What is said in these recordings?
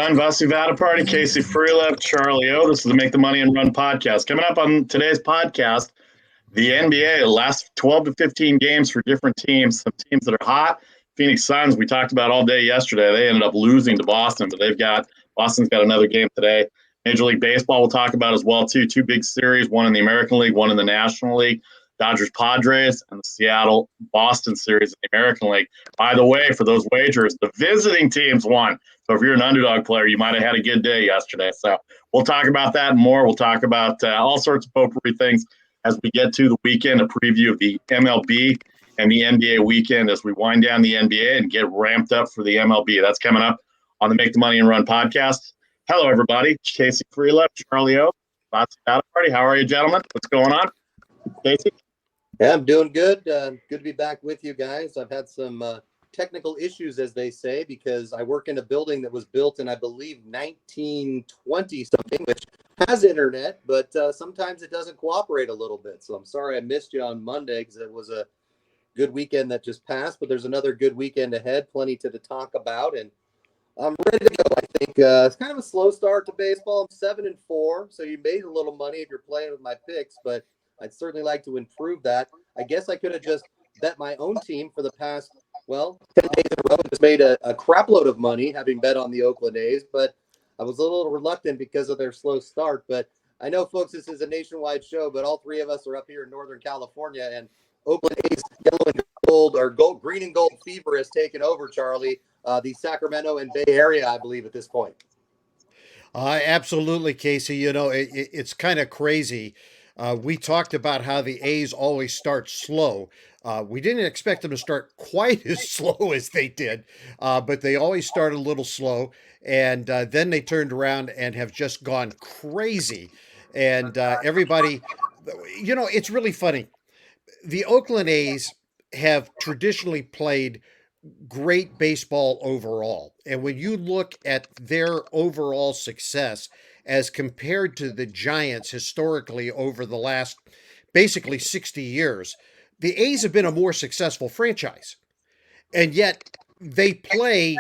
everyone. Vasu Party, Casey Freelip, Charlie O. This is the Make the Money and Run podcast. Coming up on today's podcast, the NBA, last 12 to 15 games for different teams. Some teams that are hot. Phoenix Suns, we talked about all day yesterday. They ended up losing to Boston, but Boston's got another game today. Major League Baseball we'll talk about as well, too. Two big series, one in the American League, one in the National League. Dodgers-Padres and the Seattle-Boston series in the American League. By the way, for those wagers, the visiting teams won. So if you're an underdog player, you might have had a good day yesterday. So we'll talk about that and more. We'll talk about all sorts of potpourri things as we get to the weekend, a preview of the MLB and the NBA weekend as we wind down the NBA and get ramped up for the MLB. That's coming up on the Make the Money and Run podcast. Hello, everybody. Casey Freelip, Charlie O. Party. How are you, gentlemen? What's going on? Casey? Yeah, I'm doing good. Good to be back with you guys. I've had some technical issues, as they say, because I work in a building that was built in, I believe, 1920 something, which has internet, but sometimes it doesn't cooperate a little bit. So I'm sorry I missed you on Monday because it was a good weekend that just passed, but there's another good weekend ahead, plenty to talk about, and I'm ready to go. I think it's kind of a slow start to baseball. I'm 7-4, so you made a little money if you're playing with my picks, but I'd certainly like to improve that. I guess I could have just bet my own team for the past, 10 days in a row and just made a crap load of money having bet on the Oakland A's, but I was a little reluctant because of their slow start. But I know, folks, this is a nationwide show, but all three of us are up here in Northern California, and Oakland A's yellow and gold, or green and gold fever has taken over, Charlie, the Sacramento and Bay Area, I believe, at this point. Absolutely, Casey. You know, it's kind of crazy. We talked about how the A's always start slow. We didn't expect them to start quite as slow as they did, but they always start a little slow. And then they turned around and have just gone crazy. And everybody, you know, it's really funny. The Oakland A's have traditionally played great baseball overall. And when you look at their overall success as compared to the Giants historically over the last basically 60 years, the A's have been a more successful franchise. And yet they play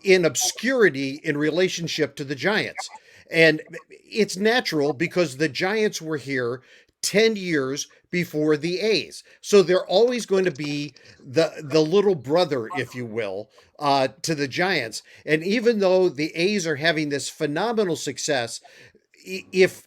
in obscurity in relationship to the Giants. And it's natural because the Giants were here 10 years before the A's. So they're always going to be the little brother, if you will, to the Giants. And even though the A's are having this phenomenal success, if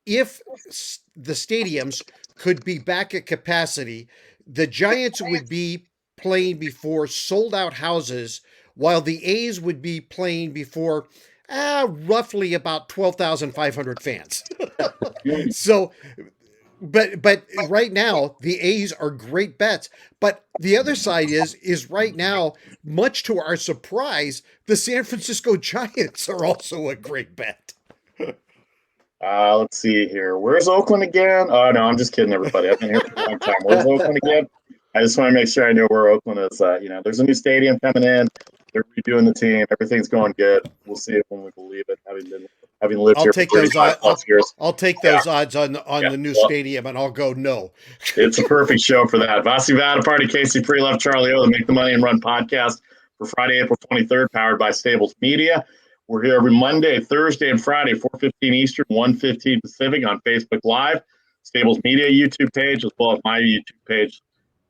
the stadiums could be back at capacity, the Giants would be playing before sold out houses, while the A's would be playing before roughly about 12,500 fans. So, but right now the A's are great bets. But the other side is right now, much to our surprise, the San Francisco Giants are also a great bet. Let's see here. Where's Oakland again? Oh, no, I'm just kidding, everybody. I've been here for a long time. Where's Oakland again? I just want to make sure I know where Oakland is. There's a new stadium coming in. They're redoing the team. Everything's going good. We'll see it when we believe it, having lived here for 35+ years. I'll take those odds on the new stadium, and I'll go no. It's a perfect show for that. Vasu Party, Casey Freelip, Charlie O, the Make the Money and Run podcast for Friday, April 23rd, powered by Stables Media. We're here every Monday, Thursday, and Friday, 4:15 Eastern, 1:15 Pacific on Facebook Live, Stables Media YouTube page, as well as my YouTube page.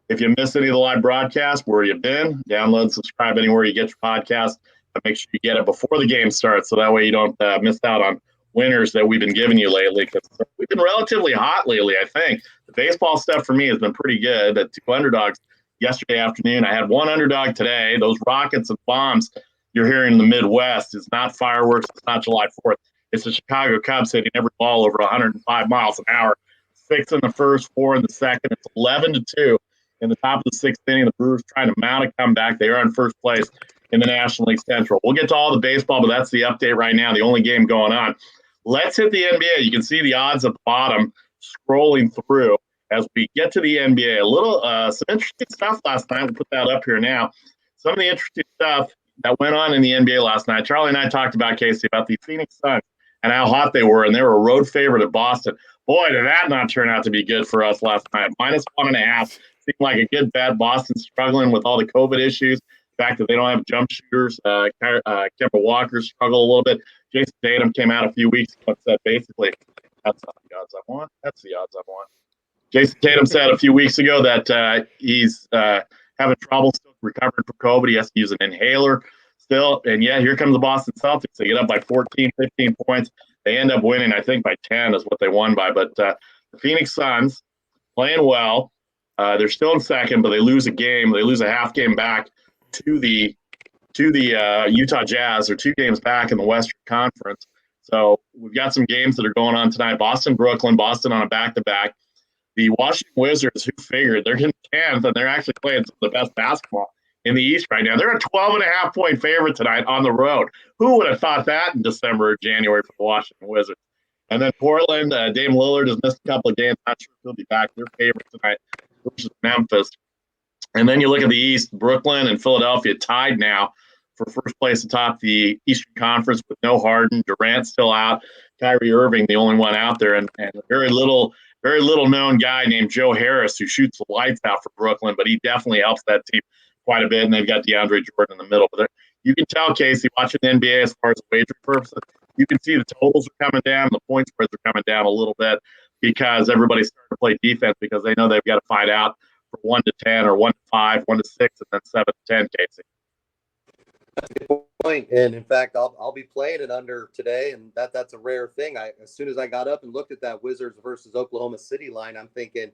If you missed any of the live broadcast, where you've been, download and subscribe anywhere you get your podcast. And make sure you get it before the game starts, so that way you don't miss out on winners that we've been giving you lately. Because we've been relatively hot lately, I think. The baseball stuff for me has been pretty good. The two underdogs yesterday afternoon. I had one underdog today. Those rockets and bombs you're hearing in the Midwest is not fireworks. It's not July 4th. It's the Chicago Cubs hitting every ball over 105 miles an hour. 6 in the first, 4 in the second. It's 11-2 in the top of the 6th inning. The Brewers trying to mount a comeback. They are in first place in the National League Central. We'll get to all the baseball, but that's the update right now, the only game going on. Let's hit the NBA. You can see the odds at the bottom scrolling through as we get to the NBA. A little some interesting stuff last night. We'll put that up here now. Some of the interesting stuff that went on in the NBA last night. Charlie and I talked about, Casey, about the Phoenix Suns and how hot they were, and they were a road favorite at Boston. Boy, did that not turn out to be good for us last night. -1.5 seemed like a good bet. Boston struggling with all the COVID issues. The fact that they don't have jump shooters, Kemba Walker struggled a little bit. Jason Tatum came out a few weeks ago and said basically, that's not the odds I want. That's the odds I want. Jason Tatum said a few weeks ago that he's having trouble still recovering from COVID. He has to use an inhaler still. And yeah, here comes the Boston Celtics. They get up by 14, 15 points. They end up winning, I think, by 10 is what they won by. But the Phoenix Suns playing well. They're still in second, but they lose a game. They lose a half game back to the Utah Jazz. They're 2 games back in the Western Conference. So we've got some games that are going on tonight. Boston, Brooklyn, Boston on a back-to-back. The Washington Wizards, who figured they're in 10th, and they're actually playing some of the best basketball in the East right now. They're a 12.5-point favorite tonight on the road. Who would have thought that in December or January for the Washington Wizards? And then Portland, Dame Lillard has missed a couple of games. Not sure if he'll be back. They're favorite tonight versus Memphis. And then you look at the East, Brooklyn and Philadelphia tied now for first place atop the Eastern Conference with no Harden. Durant still out. Kyrie Irving, the only one out there, and a very little known guy named Joe Harris who shoots the lights out for Brooklyn, but he definitely helps that team quite a bit. And they've got DeAndre Jordan in the middle. But you can tell, Casey, watching the NBA as far as wagering purposes, you can see the totals are coming down, the point spreads are coming down a little bit because everybody's starting to play defense because they know they've got to fight out for 1 to 10 or 1 to 5, 1 to 6, and then 7 to 10, Casey. That's a good point. And in fact, I'll be playing it under today, and that's a rare thing. As soon as I got up and looked at that Wizards versus Oklahoma City line, I'm thinking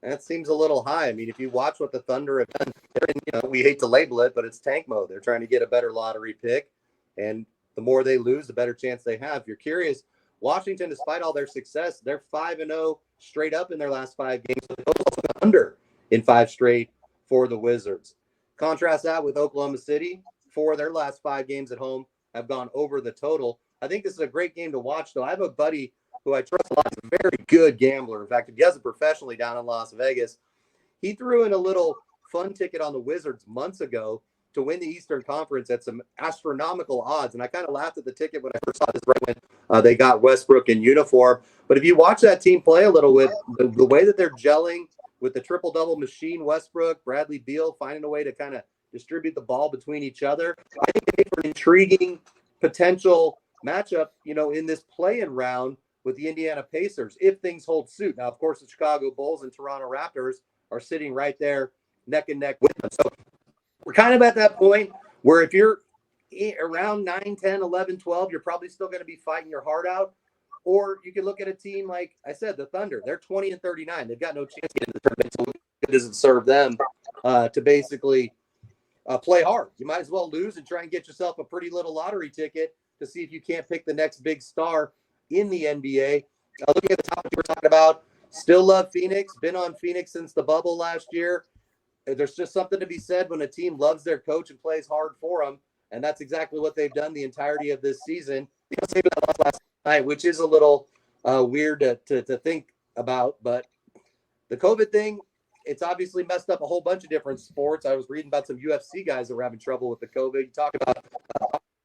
that seems a little high. I mean, if you watch what the Thunder have done, we hate to label it, but it's tank mode. They're trying to get a better lottery pick, and the more they lose, the better chance they have. If you're curious, Washington, despite all their success, they're 5-0 straight up in their last 5 games. So they've also gone under in 5 straight for the Wizards. Contrast that with Oklahoma City. 4 of their last 5 games at home have gone over the total. I think this is a great game to watch, though. I have a buddy who I trust a lot. He's a very good gambler. In fact, he does it professionally down in Las Vegas. He threw in a little fun ticket on the Wizards months ago to win the Eastern Conference at some astronomical odds. And I kind of laughed at the ticket when I first saw this right when they got Westbrook in uniform. But if you watch that team play a little bit, the way that they're gelling with the triple-double machine, Westbrook, Bradley Beal, finding a way to kind of distribute the ball between each other, I think they make for an intriguing potential matchup, in this play-in round with the Indiana Pacers, if things hold suit. Now, of course, the Chicago Bulls and Toronto Raptors are sitting right there neck and neck with them. So we're kind of at that point where if you're around 9, 10, 11, 12, you're probably still going to be fighting your heart out. Or you can look at a team like I said, the Thunder. They're 20-39. They've got no chance to get in the tournament. So it doesn't serve them to basically play hard. You might as well lose and try and get yourself a pretty little lottery ticket to see if you can't pick the next big star in the NBA. Looking at the topic you were talking about, still love Phoenix. Been on Phoenix since the bubble last year. There's just something to be said when a team loves their coach and plays hard for them, and that's exactly what they've done the entirety of this season. Save that last night, which is a little weird to think about, but the COVID thing, it's obviously messed up a whole bunch of different sports. I was reading about some UFC guys that were having trouble with the COVID. You talk about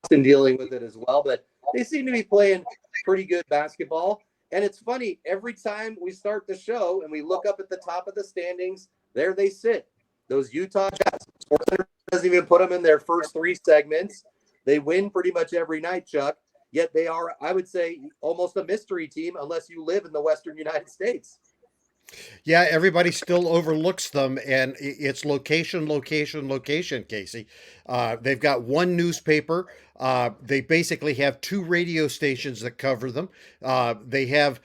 Austin dealing with it as well, but they seem to be playing pretty good basketball. And it's funny, every time we start the show and we look up at the top of the standings, there they sit. Those Utah Jazz. SportsCenter doesn't even put them in their first 3 segments. They win pretty much every night, Chuck. Yet they are, I would say, almost a mystery team unless you live in the Western United States. Yeah, everybody still overlooks them, and it's location, Casey. They've got one newspaper. They basically have 2 radio stations that cover them. They have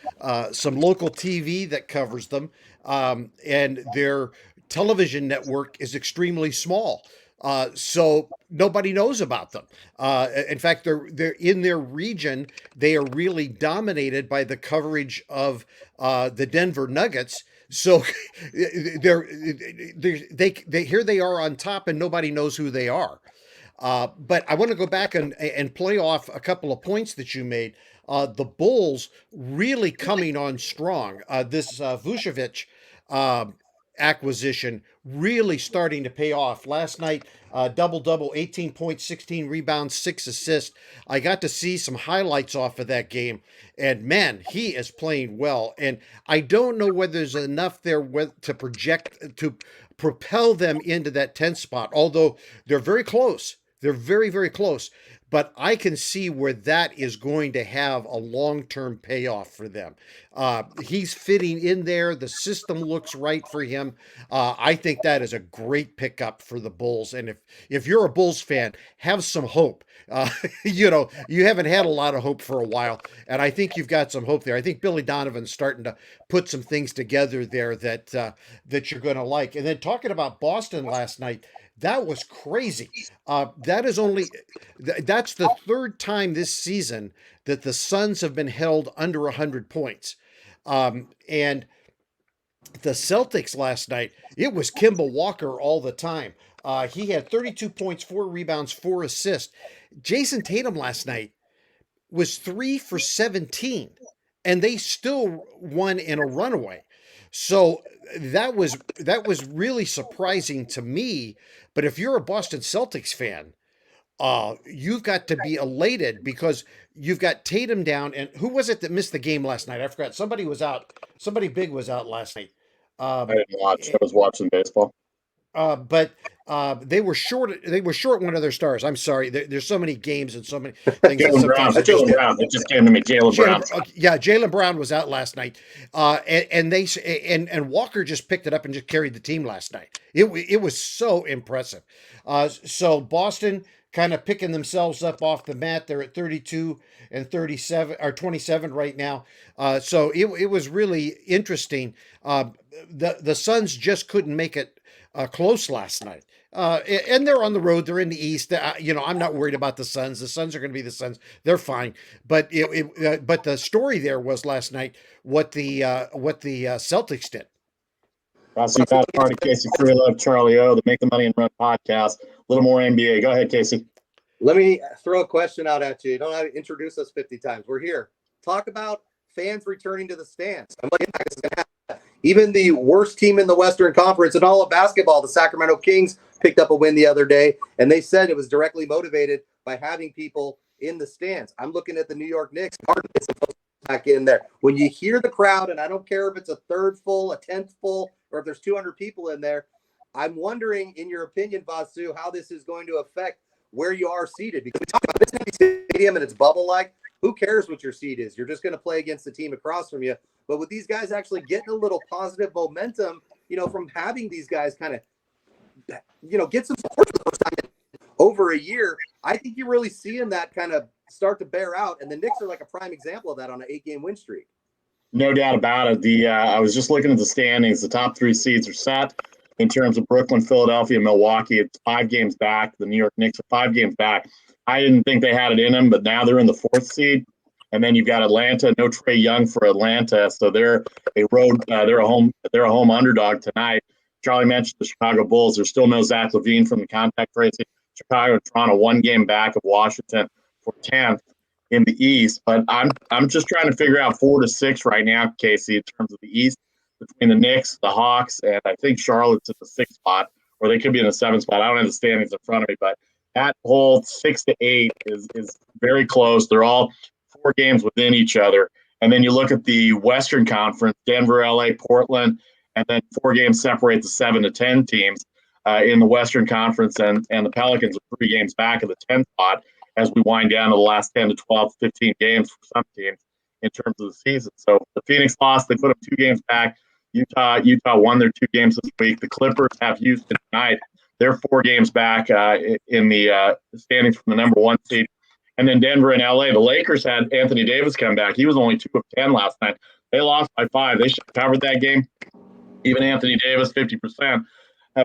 some local TV that covers them, and their television network is extremely small. So nobody knows about them. In fact, they're in their region. They are really dominated by the coverage of the Denver Nuggets. So they here they are on top, and nobody knows who they are. But I want to go back and play off a couple of points that you made. The Bulls really coming on strong. This Vucevic. acquisition really starting to pay off. Last night, double, 18 points, 16 rebounds, 6 assists. I got to see some highlights off of that game, and man, he is playing well. And I don't know whether there's enough there to project, to propel them into that 10th spot, although they're very close. They're very, very close. But I can see where that is going to have a long-term payoff for them. He's fitting in there. The system looks right for him. I think that is a great pickup for the Bulls. And if you're a Bulls fan, have some hope. You haven't had a lot of hope for a while, and I think you've got some hope there. I think Billy Donovan's starting to put some things together there that you're going to like. And then talking about Boston last night, that was crazy. That's the third time this season that the Suns have been held under 100 points. And the Celtics last night, it was Kemba Walker all the time. He had 32 points, 4 rebounds, 4 assists. Jason Tatum last night was 3 for 17, and they still won in a runaway. So that was really surprising to me. But if you're a Boston Celtics fan, you've got to be elated because you've got Tatum down. And who was it that missed the game last night? I forgot. Somebody was out. Somebody big was out last night. I didn't watch. I was watching baseball. But they were short. They were short one of their stars. I'm sorry. There's so many games and so many things. Jaylen Brown. Jaylen Brown. It just came to me. Jaylen Brown. Yeah, Jaylen Brown was out last night, and Walker just picked it up and just carried the team last night. It was so impressive. So Boston kind of picking themselves up off the mat. They're at 32 and 37 or 27 right now. So it was really interesting. The Suns just couldn't make it close last night. And they're on the road. They're in the East. I'm not worried about the Suns. The Suns are going to be the Suns. They're fine. But but the story there was last night what the Celtics did. Rossi Party, Casey Freelove, Charlie O, the Make the Money and Run podcast. A little more NBA. Go ahead, Casey. Let me throw a question out at you. You don't have to introduce us 50 times. We're here. Talk about fans returning to the stands. I'm looking at this is going to happen. Even the worst team in the Western Conference in all of basketball, the Sacramento Kings, picked up a win the other day, and they said it was directly motivated by having people in the stands. I'm looking at the New York Knicks. Harden gets back in there. When you hear the crowd, and I don't care if it's a third full, a 10th full, or if there's 200 people in there, I'm wondering, in your opinion, Vasu, how this is going to affect where you are seated. Because we talk about this empty stadium and it's bubble-like. Who cares what your seat is? You're just going to play against the team across from you. But with these guys actually getting a little positive momentum, from having these guys kind of, get some support for the first time in over a year, I think you're really seeing that kind of start to bear out. And the Knicks are like a prime example of that on an 8-game win streak. No doubt about it. I was just looking at the standings. The top 3 seeds are set in terms of Brooklyn, Philadelphia, Milwaukee. It's 5 games back. The New York Knicks are 5 games back. I didn't think they had it in them, but now they're in the 4th seed. And then you've got Atlanta. No Trae Young for Atlanta, so they're a home underdog tonight. Charlie mentioned the Chicago Bulls. There's still no Zach LaVine from the contact tracing. Chicago and Toronto 1 game back of Washington for 10th in the East. But I'm just trying to figure out 4 to 6 right now, Casey, in terms of the East between the Knicks, the Hawks, and I think Charlotte's in the 6th spot, or they could be in the 7th spot. I don't have the standings in front of me, but that whole 6 to 8 is very close. They're all 4 games within each other. And then you look at the Western Conference, Denver, LA, Portland, and then 4 games separate the 7 to 10 teams in the Western Conference, and the Pelicans are 3 games back of the 10th spot as we wind down to the last 10 to 12, 15 games for some teams in terms of the season. So the Phoenix lost. They put them 2 games back. Utah won their 2 games this week. The Clippers have Houston tonight. They're 4 games back in the standings from the number 1 seed. And then Denver and LA, the Lakers had Anthony Davis come back. He was only 2 of 10 last night. They lost by 5. They should have covered that game. Even Anthony Davis, 50%,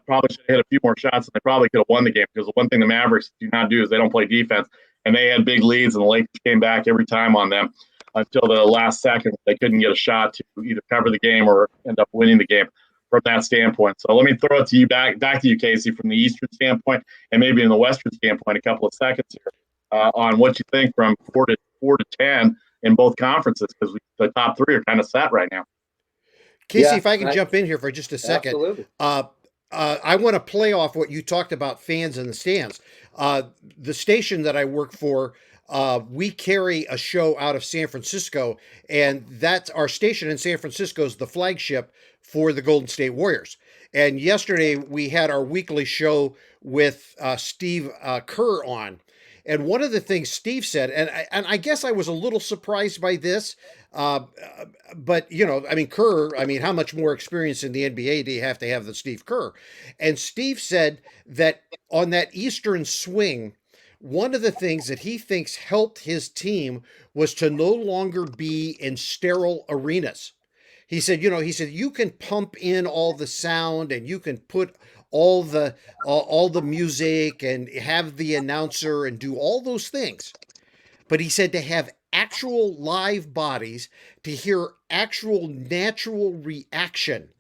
probably should have hit a few more shots, and they probably could have won the game, because the one thing the Mavericks do not do is they don't play defense. And they had big leads, and the Lakers came back every time on them until the last second. They couldn't get a shot to either cover the game or end up winning the game from that standpoint. So let me throw it to you back to you, Casey, from the Eastern standpoint, and maybe in the Western standpoint, a couple of seconds here on what you think from 4 to 10 in both conferences, because the top 3 are kind of set right now. Casey, Yeah, if I can jump in here for just a second, absolutely. I want to play off what you talked about fans in the stands. The station that I work for, we carry a show out of San Francisco, and that's our station in San Francisco is the flagship for the Golden State Warriors. And yesterday we had our weekly show with Steve Kerr on. And one of the things Steve said, and I guess I was a little surprised by this, uh, but I mean, Kerr, I mean, how much more experience in the NBA do you have to have than Steve Kerr? And Steve said that on that Eastern swing, one of the things that he thinks helped his team was to no longer be in sterile arenas. He said you can pump in all the sound and you can put all the music and have the announcer and do all those things. But he said to have actual live bodies, to hear actual natural reaction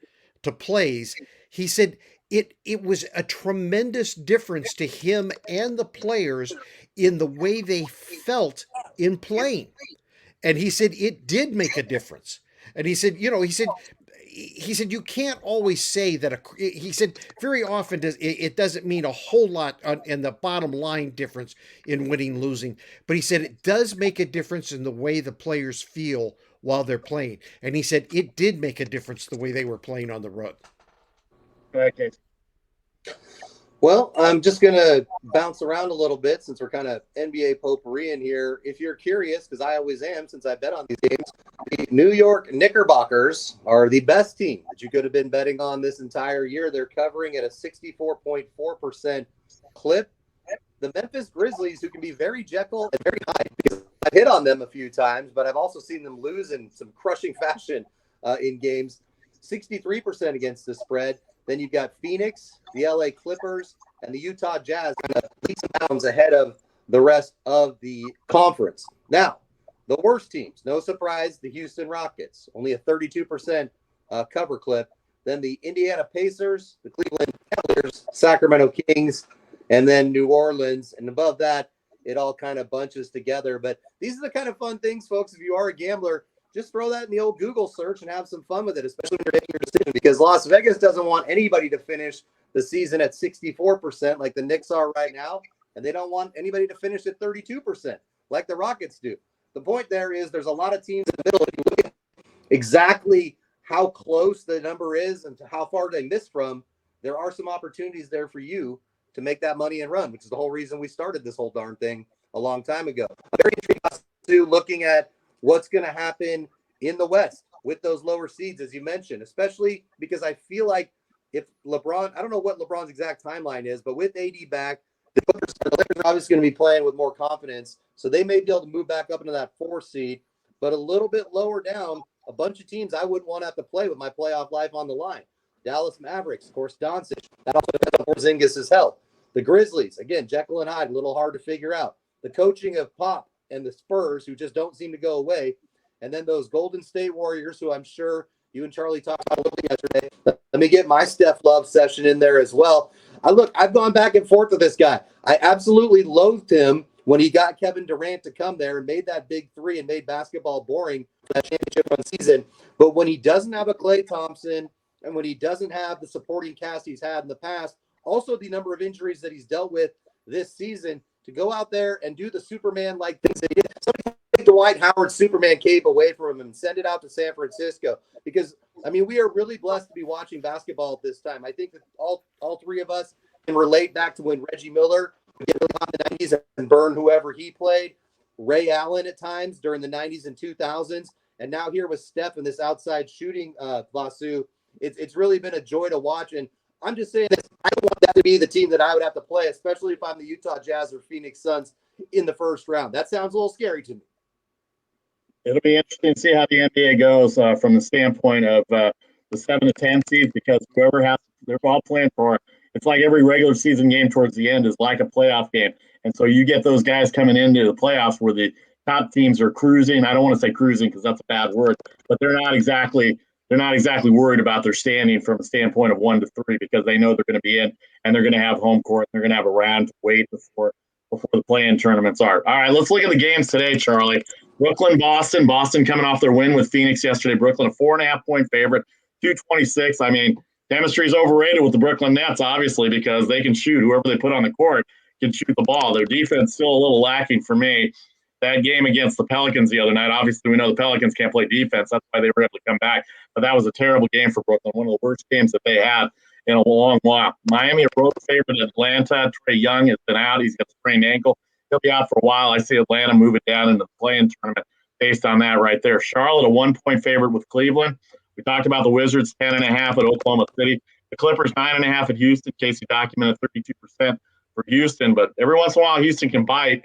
to plays, he said it was a tremendous difference to him and the players in the way they felt in playing. And he said it did make a difference. And he said you can't always say that he said very often it doesn't mean a whole lot in the bottom line difference in winning losing, but he said it does make a difference in the way the players feel while they're playing. And he said it did make a difference the way they were playing on the road. Okay. Well, I'm just going to bounce around a little bit since we're kind of NBA potpourri in here. If you're curious, because I always am since I bet on these games, the New York Knickerbockers are the best team that you could have been betting on this entire year. They're covering at a 64.4% clip. The Memphis Grizzlies, who can be very Jekyll and very Hyde, because I've hit on them a few times, but I've also seen them lose in some crushing fashion in games, 63% against the spread. Then you've got Phoenix, the LA Clippers, and the Utah Jazz kind of leaps and bounds ahead of the rest of the conference. Now, the worst teams, no surprise, the Houston Rockets, only a 32% cover clip. Then the Indiana Pacers, the Cleveland Cavaliers, Sacramento Kings, and then New Orleans. And above that, it all kind of bunches together. But these are the kind of fun things, folks, if you are a gambler, just throw that in the old Google search and have some fun with it, especially when you're making your decision, because Las Vegas doesn't want anybody to finish the season at 64% like the Knicks are right now, and they don't want anybody to finish at 32% like the Rockets do. The point there is there's a lot of teams in the middle. If you look at exactly how close the number is and to how far they miss from, there are some opportunities there for you to make that money and run, which is the whole reason we started this whole darn thing a long time ago. I'm very intrigued to looking at what's going to happen in the West with those lower seeds, as you mentioned, especially because I feel like if LeBron, I don't know what LeBron's exact timeline is, but with AD back, the Lakers are obviously going to be playing with more confidence, so they may be able to move back up into that 4 seed, but a little bit lower down, a bunch of teams I wouldn't want to have to play with my playoff life on the line. Dallas Mavericks, of course, Doncic. That also depends on Porzingis' health. The Grizzlies, again, Jekyll and Hyde, a little hard to figure out. The coaching of Pop and the Spurs, who just don't seem to go away. And then those Golden State Warriors, who I'm sure you and Charlie talked about a little bit yesterday. Let me get my Steph Love session in there as well. I've gone back and forth with this guy. I absolutely loathed him when he got Kevin Durant to come there and made that big three and made basketball boring for that championship run season. But when he doesn't have a Klay Thompson and when he doesn't have the supporting cast he's had in the past, also the number of injuries that he's dealt with this season, to go out there and do the Superman-like things that he did. Somebody take Dwight Howard's Superman cape away from him and send it out to San Francisco. Because, I mean, we are really blessed to be watching basketball at this time. I think that all three of us can relate back to when Reggie Miller would get really hot in the 90s and burn whoever he played. Ray Allen at times during the 90s and 2000s. And now here with Steph and this outside shooting, Vasu, it's really been a joy to watch. And I'm just saying this, I don't want that to be the team that I would have to play, especially if I'm the Utah Jazz or Phoenix Suns in the first round. That sounds a little scary to me. It'll be interesting to see how the NBA goes from the standpoint of the 7 to 10 seeds, because whoever has, they're all playing for. It's like every regular season game towards the end is like a playoff game. And so you get those guys coming into the playoffs where the top teams are cruising. I don't want to say cruising because that's a bad word, but they're not exactly worried about their standing from a standpoint of 1 to 3, because they know they're going to be in and they're going to have home court. They're going to have a round to wait before the play-in tournaments are. All right, let's look at the games today, Charlie. Brooklyn, Boston. Boston coming off their win with Phoenix yesterday. Brooklyn, a 4.5-point favorite. 226. I mean, chemistry is overrated with the Brooklyn Nets, obviously, because they can shoot. Whoever they put on the court can shoot the ball. Their defense still a little lacking for me. That game against the Pelicans the other night, obviously we know the Pelicans can't play defense. That's why they were able to come back. But that was a terrible game for Brooklyn, one of the worst games that they had in a long while. Miami, a road favorite. Atlanta, Trae Young has been out. He's got a sprained ankle. He'll be out for a while. I see Atlanta moving down into the play-in tournament based on that right there. Charlotte, a 1-point favorite with Cleveland. We talked about the Wizards, 10.5 at Oklahoma City. The Clippers, 9.5 at Houston. Casey documented 32% for Houston. But every once in a while, Houston can bite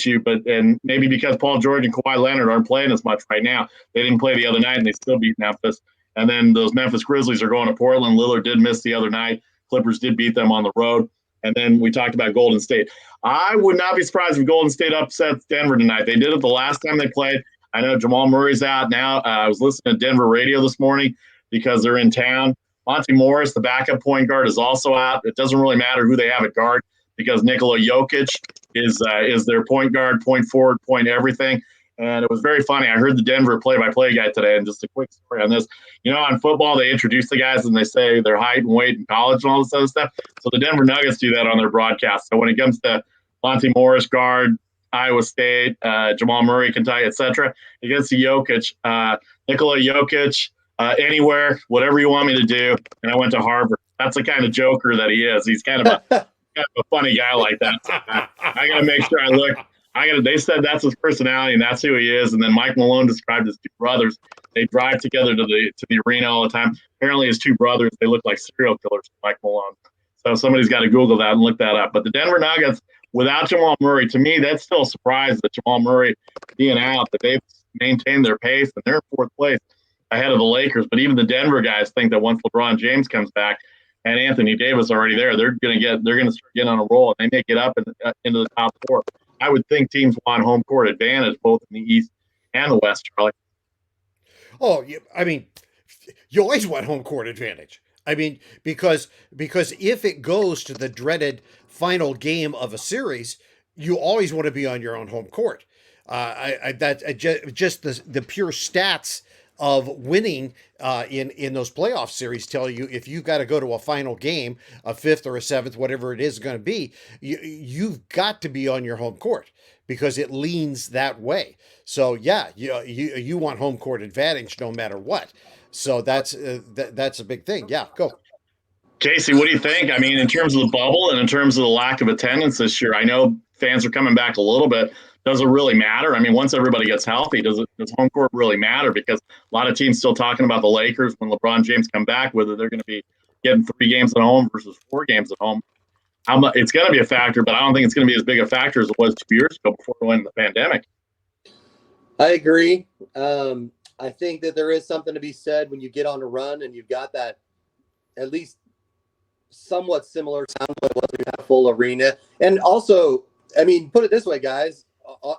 you, and maybe because Paul George and Kawhi Leonard aren't playing as much right now. They didn't play the other night, and they still beat Memphis. And then those Memphis Grizzlies are going to Portland. Lillard did miss the other night. Clippers did beat them on the road. And then we talked about Golden State. I would not be surprised if Golden State upsets Denver tonight. They did it the last time they played. I know Jamal Murray's out now. I was listening to Denver radio this morning because they're in town. Monty Morris, the backup point guard, is also out. It doesn't really matter who they have at guard because Nikola Jokic is their point guard, point forward, point everything. And it was very funny. I heard the Denver play-by-play guy today, and just a quick story on this. You know, on football, they introduce the guys and they say their height and weight in college and all this other stuff. So the Denver Nuggets do that on their broadcast. So when it comes to Monty Morris, guard, Iowa State, Jamal Murray, Kentucky, etc., against the Jokic, Nikola Jokic, anywhere, whatever you want me to do. And I went to Harvard. That's the kind of joker that he is. He's kind of a funny guy like that. So I got to make sure I look. They said that's his personality and that's who he is. And then Mike Malone described his two brothers. They drive together to the arena all the time. Apparently, his two brothers, they look like serial killers to Mike Malone. So somebody's got to Google that and look that up. But the Denver Nuggets, without Jamal Murray, to me, that's still a surprise that Jamal Murray being out, that they've maintained their pace and they're in fourth place ahead of the Lakers. But even the Denver guys think that once LeBron James comes back and Anthony Davis already there, they're going to start getting on a roll and they may get up into the top four. I would think teams want home court advantage both in the East and the West, Charlie. Oh, I mean, you always want home court advantage. I mean, because if it goes to the dreaded final game of a series, you always want to be on your own home court. Just the pure stats of winning in those playoff series tell you if you've got to go to a final game, a fifth or a seventh, whatever it is going to be, you've got to be on your home court because it leans that way. So yeah, you want home court advantage no matter what. So that's a big thing. Yeah, go. Casey, what do you think? I mean, in terms of the bubble and in terms of the lack of attendance this year, I know fans are coming back a little bit. Does it really matter? I mean, once everybody gets healthy, does home court really matter? Because a lot of teams still talking about the Lakers when LeBron James come back, whether they're going to be getting 3 games at home versus 4 games at home. It's going to be a factor, but I don't think it's going to be as big a factor as it was 2 years ago before we went into the pandemic. I agree. I think that there is something to be said when you get on a run and you've got that at least somewhat similar sound like what we have full arena. And also, I mean, put it this way, guys,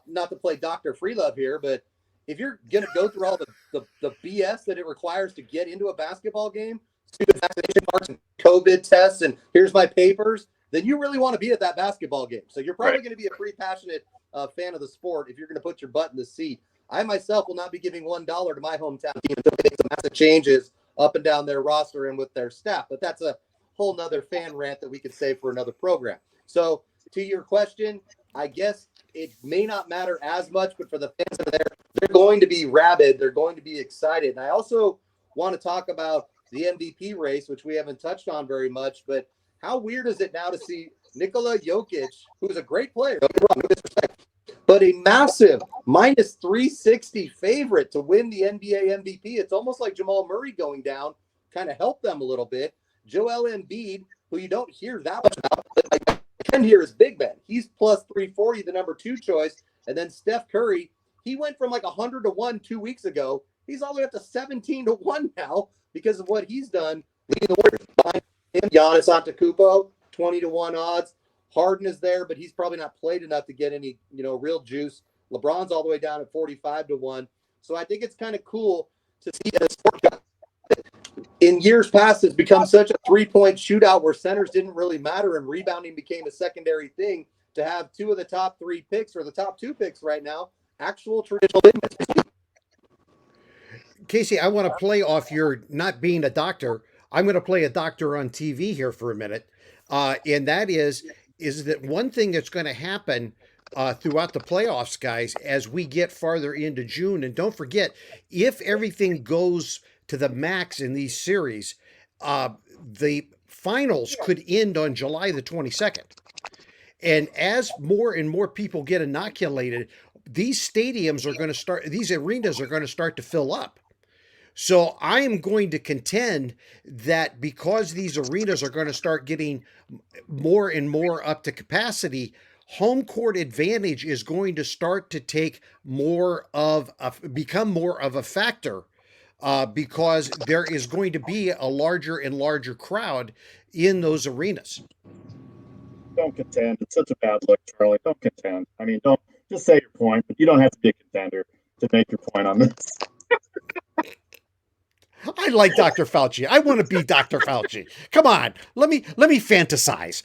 not to play Dr. Freelove here, but if you're going to go through all the BS that it requires to get into a basketball game, stupid vaccination cards and COVID tests, and here's my papers, then you really want to be at that basketball game. So you're probably going to be a pretty passionate fan of the sport if you're going to put your butt in the seat. I myself will not be giving $1 to my hometown team until they make some massive changes up and down their roster and with their staff. But that's a whole nother fan rant that we could save for another program. So to your question, I guess it may not matter as much, but for the fans that are there, they're going to be rabid. They're going to be excited. And I also want to talk about the MVP race, which we haven't touched on very much, but how weird is it now to see Nikola Jokic, who's a great player, don't get me wrong, no disrespect, but a massive minus 360 favorite to win the NBA MVP. It's almost like Jamal Murray going down kind of helped them a little bit. Joel Embiid, who you don't hear that much about, but I can hear is Big Ben. He's plus 340, the number 2 choice. And then Steph Curry, he went from like 100 to 1 2 weeks ago. He's all the way up to 17 to 1 now because of what he's done leading the Warriors. Behind him, Giannis Antetokounmpo, 20 to 1 odds. Harden is there, but he's probably not played enough to get any, real juice. LeBron's all the way down at 45 to 1. So I think it's kind of cool to see that a sport in years past has become such a 3-point shootout where centers didn't really matter and rebounding became a secondary thing, to have 2 of the top 3 picks or the top 2 picks right now, actual traditional big men. Casey, I want to play off your not being a doctor. I'm going to play a doctor on TV here for a minute, and that is that one thing that's going to happen throughout the playoffs, guys, as we get farther into June. And don't forget, if everything goes to the max in these series, the finals could end on July the 22nd. And as more and more people get inoculated, these stadiums are going to start, these arenas are going to start to fill up. So I am going to contend that because these arenas are going to start getting more and more up to capacity, home court advantage is going to start to take more of become more of a factor because there is going to be a larger and larger crowd in those arenas. Don't contend. It's such a bad look, Charlie. Don't contend. I mean, don't just say your point, but you don't have to be a contender to make your point on this. I like Dr. Fauci. I want to be Dr. Fauci. Come on, let me fantasize.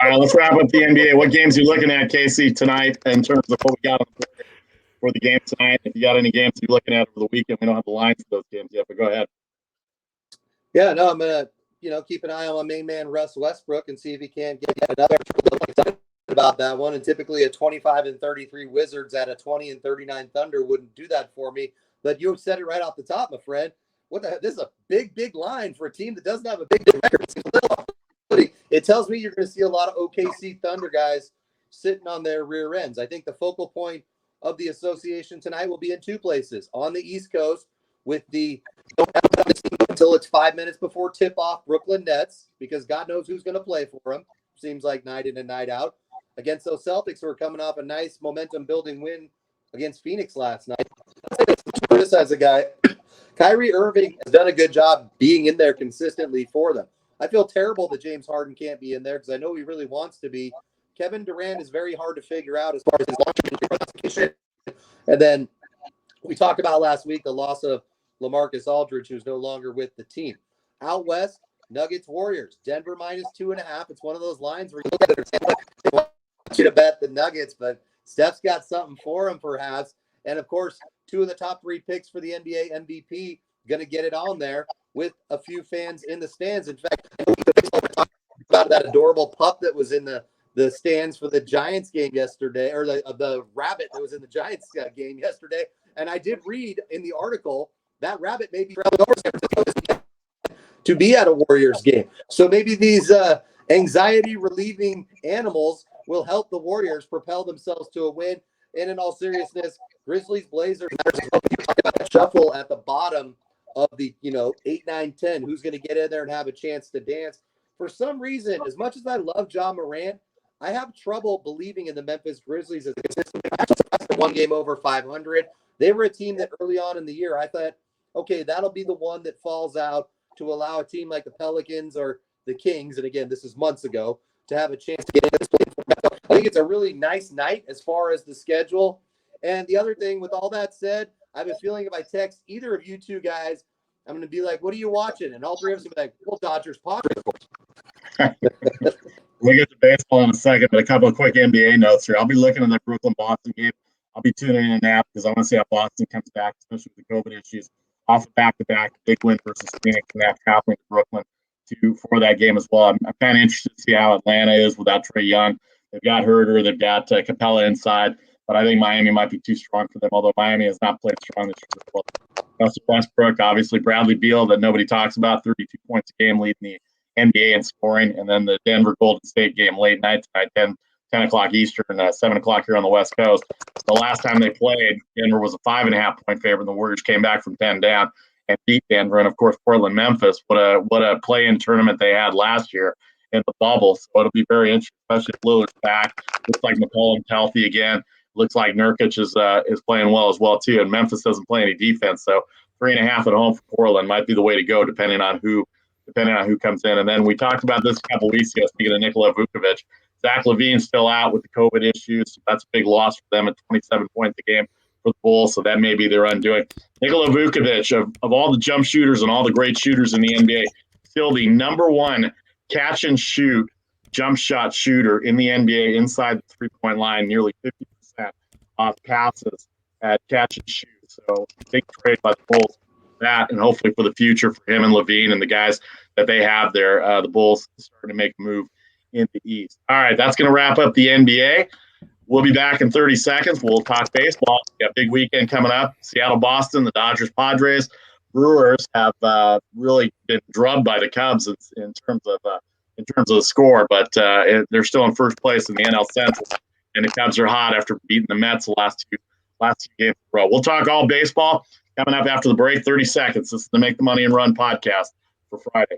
All right, let's wrap up the NBA. What games are you looking at, Casey, tonight in terms of what we got on the board for the game tonight? If you got any games you're looking at over the weekend, we don't have the lines for those games yet, but go ahead. Yeah, no, I'm gonna keep an eye on my main man Russ Westbrook and see if he can't get yet another. Excited about that one, and typically a 25-33 Wizards at a 20-39 Thunder wouldn't do that for me. But you said it right off the top, my friend. What the heck? This is a big line for a team that doesn't have a big record. It tells me you're going to see a lot of OKC Thunder guys sitting on their rear ends. I think the focal point of the association tonight will be in two places. On the East Coast with the until it's 5 minutes before tip-off Brooklyn Nets, because God knows who's going to play for them. Seems like night in and night out. Against those Celtics who are coming off a nice momentum-building win against Phoenix last night. Criticize the guy. Kyrie Irving has done a good job being in there consistently for them. I feel terrible that James Harden can't be in there because I know he really wants to be. Kevin Durant is very hard to figure out as far as his long-term. And then we talked about last week the loss of LaMarcus Aldridge, who's no longer with the team. Out west, Nuggets Warriors. Denver -2.5. It's one of those lines where you look at it and they want you to bet the Nuggets, but Steph's got something for him perhaps. And of course, two of the top three picks for the NBA MVP going to get it on there with a few fans in the stands. In fact, about that adorable pup that was in the stands for the Giants game yesterday, or the rabbit that was in the Giants game yesterday. And I did read in the article that rabbit may be traveling over San Francisco to be at a Warriors game. So maybe these anxiety relieving animals will help the Warriors propel themselves to a win. And in all seriousness, Grizzlies, Blazers, shuffle at the bottom of the 8, 9, 10. Who's going to get in there and have a chance to dance? For some reason, as much as I love John Morant, I have trouble believing in the Memphis Grizzlies as a consistent one game over 500. They were a team that early on in the year I thought, okay, that'll be the one that falls out to allow a team like the Pelicans or the Kings, and again, this is months ago, to have a chance to get into this play. I think it's a really nice night as far as the schedule. And the other thing, with all that said, I have a feeling if I text either of you two guys, I'm going to be like, what are you watching? And all three of us will be like, well, Dodgers, Padres. We'll get to baseball in a second, but a couple of quick NBA notes here. I'll be looking at the Brooklyn-Boston game. I'll be tuning in and out because I want to see how Boston comes back, especially with the COVID issues. Off of back-to-back, big win versus Phoenix, and that's traveling to Brooklyn for that game as well. I'm kind of interested to see how Atlanta is without Trae Young. They've got Herter, they've got Capella inside, but I think Miami might be too strong for them, although Miami has not played strong this year as well. Russell Westbrook, obviously Bradley Beal that nobody talks about, 32 points a game leading the NBA in scoring, and then the Denver Golden State game late night tonight, 10 o'clock Eastern, 7 o'clock here on the West Coast. The last time they played, Denver was a 5.5 point favorite. The Warriors came back from 10 down and beat Denver. And of course, Portland, Memphis. What a play-in tournament they had last year in the bubble. So it'll be very interesting, especially if Lillard's back. Looks like McCollum's healthy again. Looks like Nurkic is playing well as well too. And Memphis doesn't play any defense, so 3.5 at home for Portland might be the way to go, depending on who comes in. And then we talked about this a couple weeks ago. Speaking of Nikola Vucevic, Zach LaVine's still out with the COVID issues. So that's a big loss for them at 27 points a game for the Bulls. So that may be their undoing. Nikola Vucevic, of all the jump shooters and all the great shooters in the NBA, still the number one catch and shoot jump shot shooter in the NBA inside the 3-point line, nearly 50% off passes at catch and shoot. So big trade by the Bulls. That and hopefully for the future for him and Levine and the guys that they have there, the Bulls starting to make a move in the East. All right, that's going to wrap up the NBA. We'll be back in 30 seconds. We'll talk baseball. We got a big weekend coming up. Seattle, Boston, the Dodgers, Padres. Brewers have really been drubbed by the Cubs in terms of the score, but they're still in first place in the NL Central, and the Cubs are hot after beating the Mets the last two games in a row. We'll talk all baseball coming up after the break. 30 seconds. This is the Make the Money and Run podcast for Friday.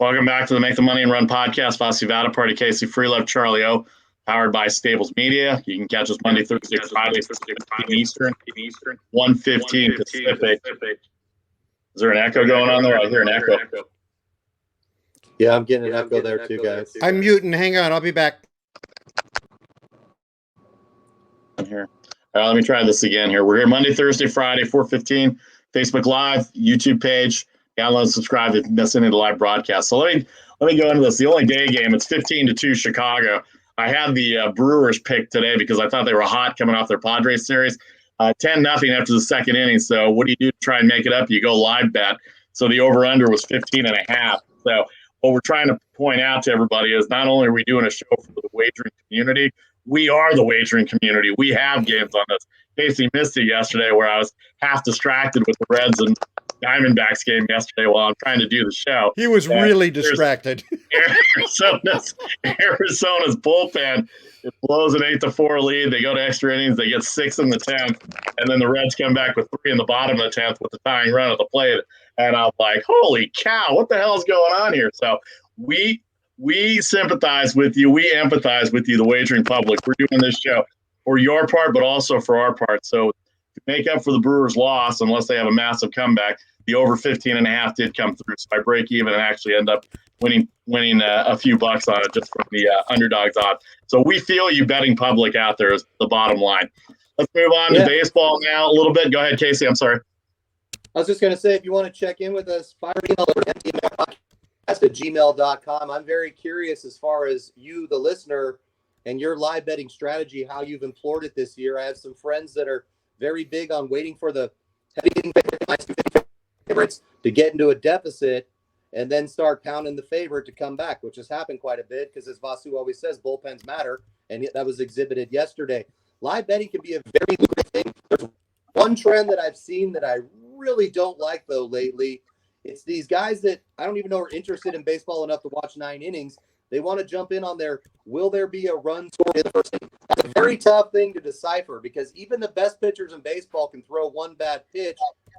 Welcome back to the Make the Money and Run podcast. Vasi Vada, Party Casey, Freelove, Charlie O, powered by Stables Media. You can catch us Monday, Thursday, Friday, 15 Eastern, 1:15 Pacific. Is there an echo going on there? I hear an echo. Yeah, I'm getting an echo there too, guys. I'm muting. Hang on. I'll be back. Here. All right, let me try this again here. We're here Monday, Thursday, Friday, 4:15, Facebook Live, YouTube page. Download and subscribe if you miss any of the live broadcasts. So let me go into this. The only day game, it's 15-2 Chicago. I had the Brewers pick today because I thought they were hot coming off their Padres series. 10-0 after the second inning. So what do you do to try and make it up? You go live bet. So the over-under was 15.5. So what we're trying to point out to everybody is not only are we doing a show for the wagering community, we are the wagering community. We have games on this. Casey missed it yesterday where I was half distracted with the Reds and Diamondbacks game yesterday while I'm trying to do the show. He was really distracted. Arizona's bullpen, it blows an 8-4 lead. They go to extra innings. They get 6 in the 10th, and then the Reds come back with 3 in the bottom of the 10th with the tying run at the plate. And I'm like, holy cow, what the hell is going on here? So we sympathize with you. We empathize with you, the wagering public. We're doing this show for your part, but also for our part. So to make up for the Brewers' loss, unless they have a massive comeback, the over 15.5 did come through. So I break even and actually end up winning a few bucks on it just from the underdogs odds. So we feel you betting public out there is the bottom line. Let's move on to baseball now a little bit. Go ahead, Casey. I'm sorry. I was just going to say, if you want to check in with us, fire email over to mtmrpodcast@gmail.com. I'm very curious as far as you, the listener, and your live betting strategy, how you've employed it this year. I have some friends that are very big on waiting for the heavy hitting favorites to get into a deficit and then start pounding the favorite to come back, which has happened quite a bit because, as Vasu always says, bullpens matter, and that was exhibited yesterday. Live betting can be a very lucrative thing. There's one trend that I've seen that I really don't like, though, lately. It's these guys that I don't even know are interested in baseball enough to watch 9 innings. They want to jump in on their, will there be a run scored in the first inning? That's a very tough thing to decipher because even the best pitchers in baseball can throw one bad pitch.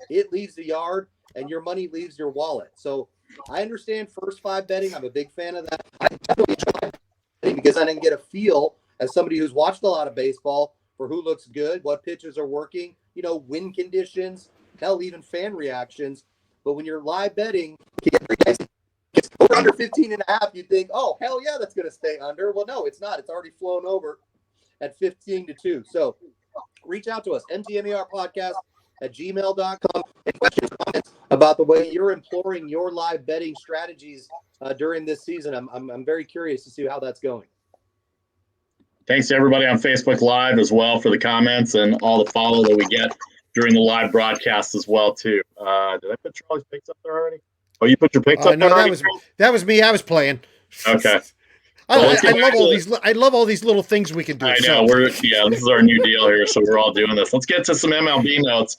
It leaves the yard and your money leaves your wallet. So I understand first 5 betting. I'm a big fan of that. I definitely try betting because I didn't get a feel as somebody who's watched a lot of baseball for who looks good, what pitches are working, wind conditions, hell, even fan reactions. But when you're live betting, it's under 15.5, you think, oh, hell yeah, that's going to stay under. Well, no, it's not. It's already flown over at 15-2. So reach out to us, mtmerpodcast@gmail.com. Any questions, comments about the way you're employing your live betting strategies during this season? I'm very curious to see how that's going. Thanks to everybody on Facebook Live as well for the comments and all the follow that we get during the live broadcast as well, too. Did I put Charlie's picks up there already? Oh, you put your picks up there already? That was me. I was playing. Okay. I love all these little things we can do. I know. This is our new deal here, so we're all doing this. Let's get to some MLB notes.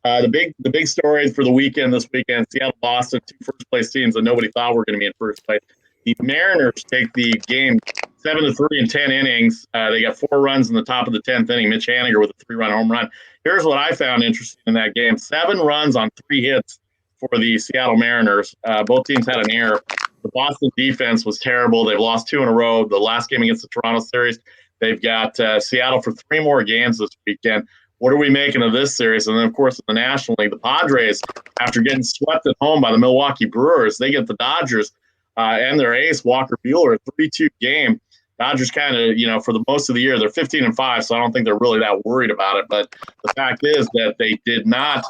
The big story for the weekend this weekend, Seattle, Boston, 2 first-place teams that nobody thought were going to be in first place. The Mariners take the game 7-3 in 10 innings. They got 4 runs in the top of the 10th inning. Mitch Haniger with a 3-run home run. Here's what I found interesting in that game. 7 runs on 3 hits for the Seattle Mariners. Both teams had an error. The Boston defense was terrible. They've lost 2 in a row. The last game against the Toronto series, they've got Seattle for 3 more games this weekend. what are we making of this series? And then, of course, in the National League, the Padres, after getting swept at home by the Milwaukee Brewers, they get the Dodgers and their ace, Walker Buehler, a 3-2 game. Dodgers kind of, for the most of the year, they're 15-5, so I don't think they're really that worried about it. But the fact is that they did not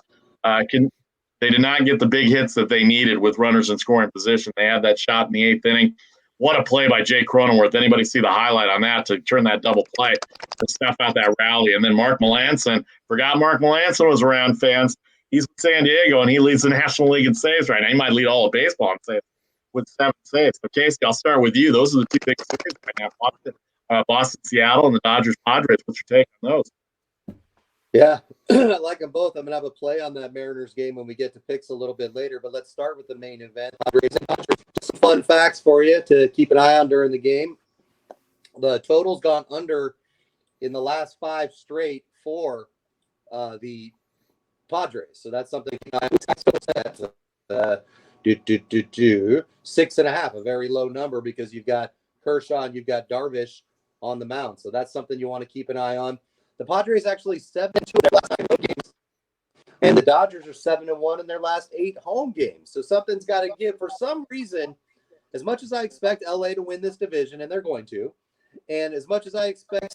get the big hits that they needed with runners in scoring position. They had that shot in the 8th inning. What a play by Jay Cronenworth. Anybody see the highlight on that to turn that double play to snuff out that rally? And then Mark Melancon, forgot Mark Melancon was around, fans. He's with San Diego, and he leads the National League in saves right now. He might lead all of baseball in saves with 7 saves. So, Casey, I'll start with you. Those are the 2 big series right now, Boston, Seattle, and the Dodgers, Padres. What's your take on those? Yeah, I like them both. I'm going to have a play on that Mariners game when we get to picks a little bit later, but let's start with the main event. Some fun facts for you to keep an eye on during the game. The total's gone under in the last 5 straight for the Padres. So that's something to keep an eye on. 6.5, a very low number because you've got Kershaw and you've got Darvish on the mound. So that's something you want to keep an eye on. The Padres actually 7-2 in their last 9 home games, and the Dodgers are 7-1 in their last 8 home games. So something's got to give. For some reason, as much as I expect LA to win this division, and they're going to, and as much as I expect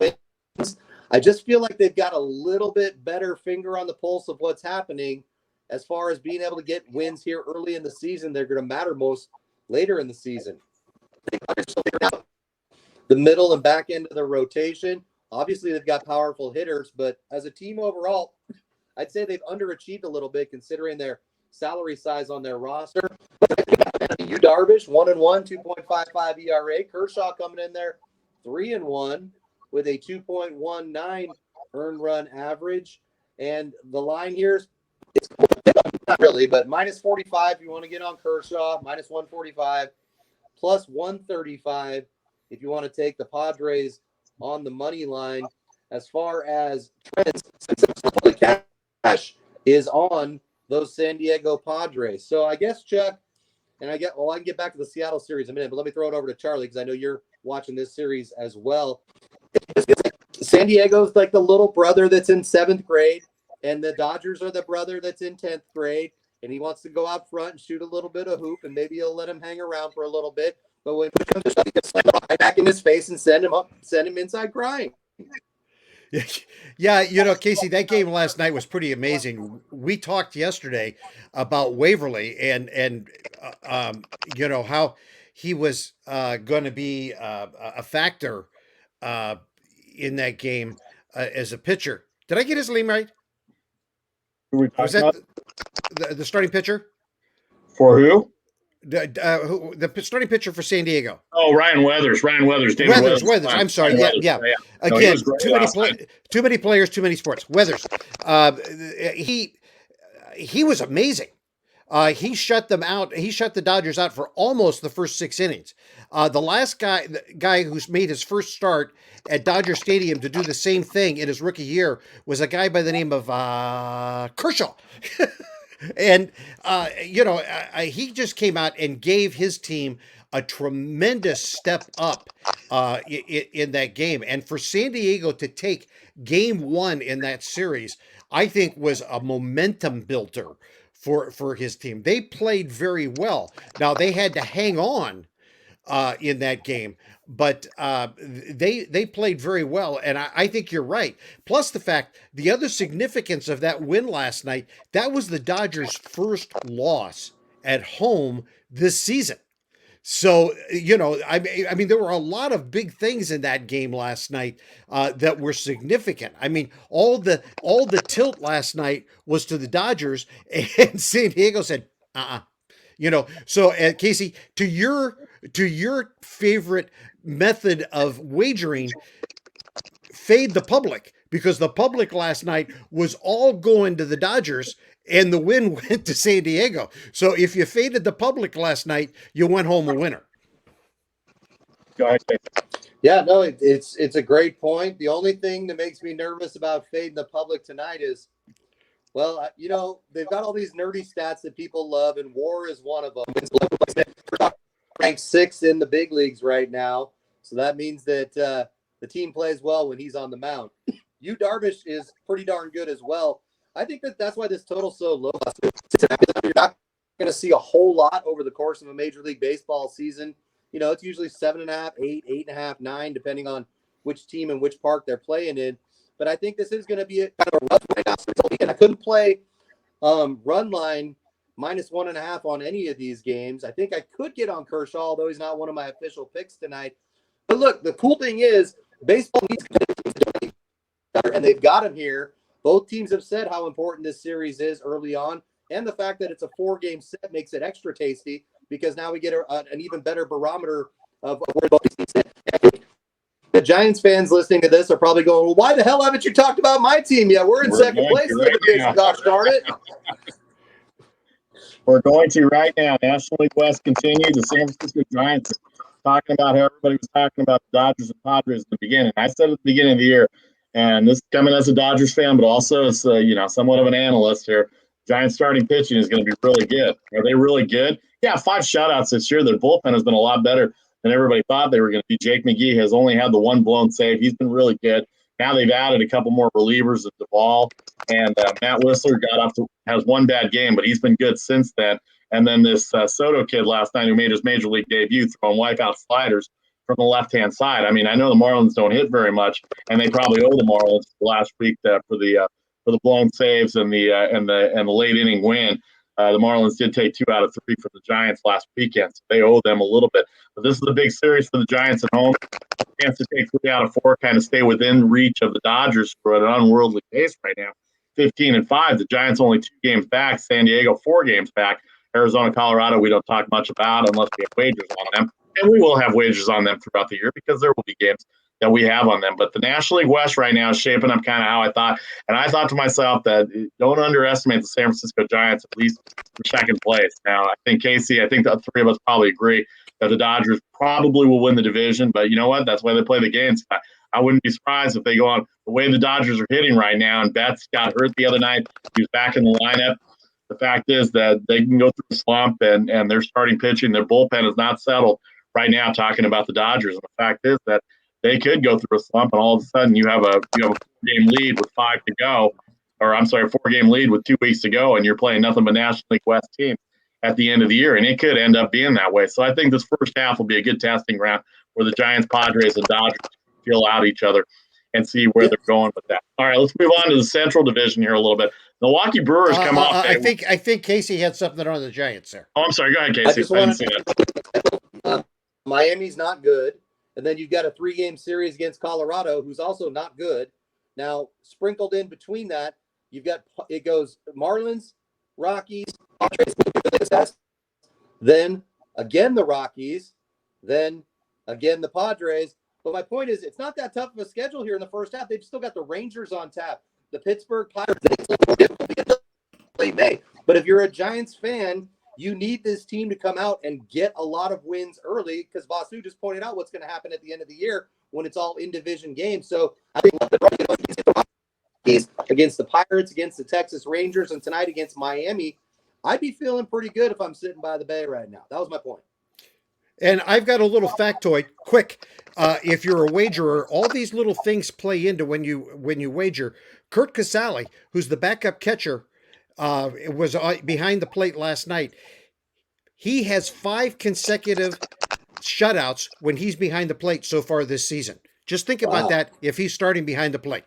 wins, I just feel like they've got a little bit better finger on the pulse of what's happening as far as being able to get wins here early in the season. They're going to matter most later in the season. The middle and back end of the rotation. Obviously, they've got powerful hitters, but as a team overall, I'd say they've underachieved a little bit considering their salary size on their roster. You Darvish, 1-1, 2.55 ERA. Kershaw coming in there, 3-1 with a 2.19 earned run average. And the line here is, it's not really, but minus 45 if you want to get on Kershaw, minus 145, plus 135 if you want to take the Padres on the money line. As far as trends, cash is on those San Diego Padres. So I guess, Chuck, and I can get back to the Seattle series in a minute, but let me throw it over to Charlie because I know you're watching this series as well. San Diego's like the little brother that's in 7th grade, and the Dodgers are the brother that's in 10th grade, and he wants to go out front and shoot a little bit of hoop, and maybe he'll let him hang around for a little bit. But when it comes to stuff, he gets slammed right back in his face and send him inside crying. Yeah, Casey, that game last night was pretty amazing. We talked yesterday about Waverly and how he was going to be a factor in that game as a pitcher. Did I get his name right? Was that the starting pitcher? For who? The starting pitcher for San Diego. Oh, Ryan Weathers. Weathers. I'm sorry. Yeah. Again, too many players, too many sports. Weathers. He was amazing. He shut them out. He shut the Dodgers out for almost the first 6 innings. The last guy who's made his first start at Dodger Stadium to do the same thing in his rookie year was a guy by the name of Kershaw. And, he just came out and gave his team a tremendous step up in that game. And for San Diego to take game 1 in that series, I think was a momentum builder for his team. They played very well. Now, they had to hang on in that game, but they played very well, and I think you're right. Plus the other significance of that win last night, that was the Dodgers' first loss at home this season. So, I mean, there were a lot of big things in that game last night that were significant. I mean, all the tilt last night was to the Dodgers, and San Diego said, So, Casey, to your favorite method of wagering, fade the public, because the public last night was all going to the Dodgers and the win went to San Diego. So if you faded the public last night, you went home a winner. Go ahead. Yeah, no, it's a great point. The only thing that makes me nervous about fading the public tonight is, well, they've got all these nerdy stats that people love, and WAR is one of them. It's ranked 6th in the big leagues right now. So that means that the team plays well when he's on the mound. Yu Darvish is pretty darn good as well. I think that's why this total's so low. You're not going to see a whole lot over the course of a Major League Baseball season. You know, it's usually 7.5, 8, 8.5, 9, depending on which team and which park they're playing in. But I think this is going to be kind of a rough right now. And I couldn't play run line -1.5 on any of these games. I think I could get on Kershaw, although he's not one of my official picks tonight. But look, the cool thing is baseball needs to, and they've got him here. Both teams have said how important this series is early on, and the fact that it's a 4-game set makes it extra tasty because now we get an even better barometer of where both these teams sit. The Giants fans listening to this are probably going, well, why the hell haven't you talked about my team yet? We're in second place in the division, gosh darn it. We're going to right now. National League West continues. The San Francisco Giants are talking about how everybody was talking about the Dodgers and Padres at the beginning. I said at the beginning of the year, and this is coming as a Dodgers fan, but also as somewhat of an analyst here, Giants starting pitching is going to be really good. Are they really good? Yeah, 5 shutouts this year. Their bullpen has been a lot better than everybody thought they were going to be. Jake McGee has only had the 1 blown save. He's been really good. Now they've added a couple more relievers at Duvall, and Matt Whistler has 1 bad game, but he's been good since then. And then this Soto kid last night who made his major league debut throwing wipeout sliders from the left-hand side. I mean, I know the Marlins don't hit very much, and they probably owe the Marlins last week for the blown saves and the late inning win. The Marlins did take 2 out of 3 from the Giants last weekend, so they owe them a little bit. But this is a big series for the Giants at home. Chance to take 3 out of 4, kind of stay within reach of the Dodgers for an unworldly pace right now. 15-5. The Giants only 2 games back. San Diego 4 games back. Arizona, Colorado, we don't talk much about unless we have wagers on them. And we will have wagers on them throughout the year because there will be games that we have on them. But the National League West right now is shaping up kind of how I thought. And I thought to myself that don't underestimate the San Francisco Giants, at least for second place. Now, I think Casey, the 3 of us probably agree that the Dodgers probably will win the division. But you know what? That's why they play the games. I wouldn't be surprised if they go on the way the Dodgers are hitting right now. And Betts got hurt the other night. He was back in the lineup. The fact is that they can go through a slump and they're starting pitching. Their bullpen is not settled right now, talking about the Dodgers. And the fact is that they could go through a slump, and all of a sudden you have a 4-game lead with 5 to go, or I'm sorry, 4-game lead with 2 weeks to go, and you're playing nothing but National League West teams at the end of the year, and it could end up being that way. So I think this first half will be a good testing ground where the Giants, Padres, and Dodgers feel out each other and see where they're going with that. All right, let's move on to the Central Division here a little bit. Milwaukee Brewers come off. I think Casey had something on the Giants there. Oh, I'm sorry. Go ahead, Casey. I didn't see that. Miami's not good. And then you've got a 3-game series against Colorado, who's also not good. Now, sprinkled in between that, it goes Marlins, Rockies, then again the Rockies, then again the Padres. But my point is, it's not that tough of a schedule here in the first half. They've still got the Rangers on tap, the Pittsburgh Pirates. Late May. But if you're a Giants fan, you need this team to come out and get a lot of wins early because Vasu just pointed out what's going to happen at the end of the year when it's all in-division games. So I think against the Pirates, against the Texas Rangers, and tonight against Miami, I'd be feeling pretty good if I'm sitting by the bay right now. That was my point. And I've got a little factoid. Quick, if you're a wagerer, all these little things play into when you wager. Kurt Casale, who's the backup catcher, was behind the plate last night. He has 5 consecutive shutouts when he's behind the plate so far this season. Just think about that if he's starting behind the plate.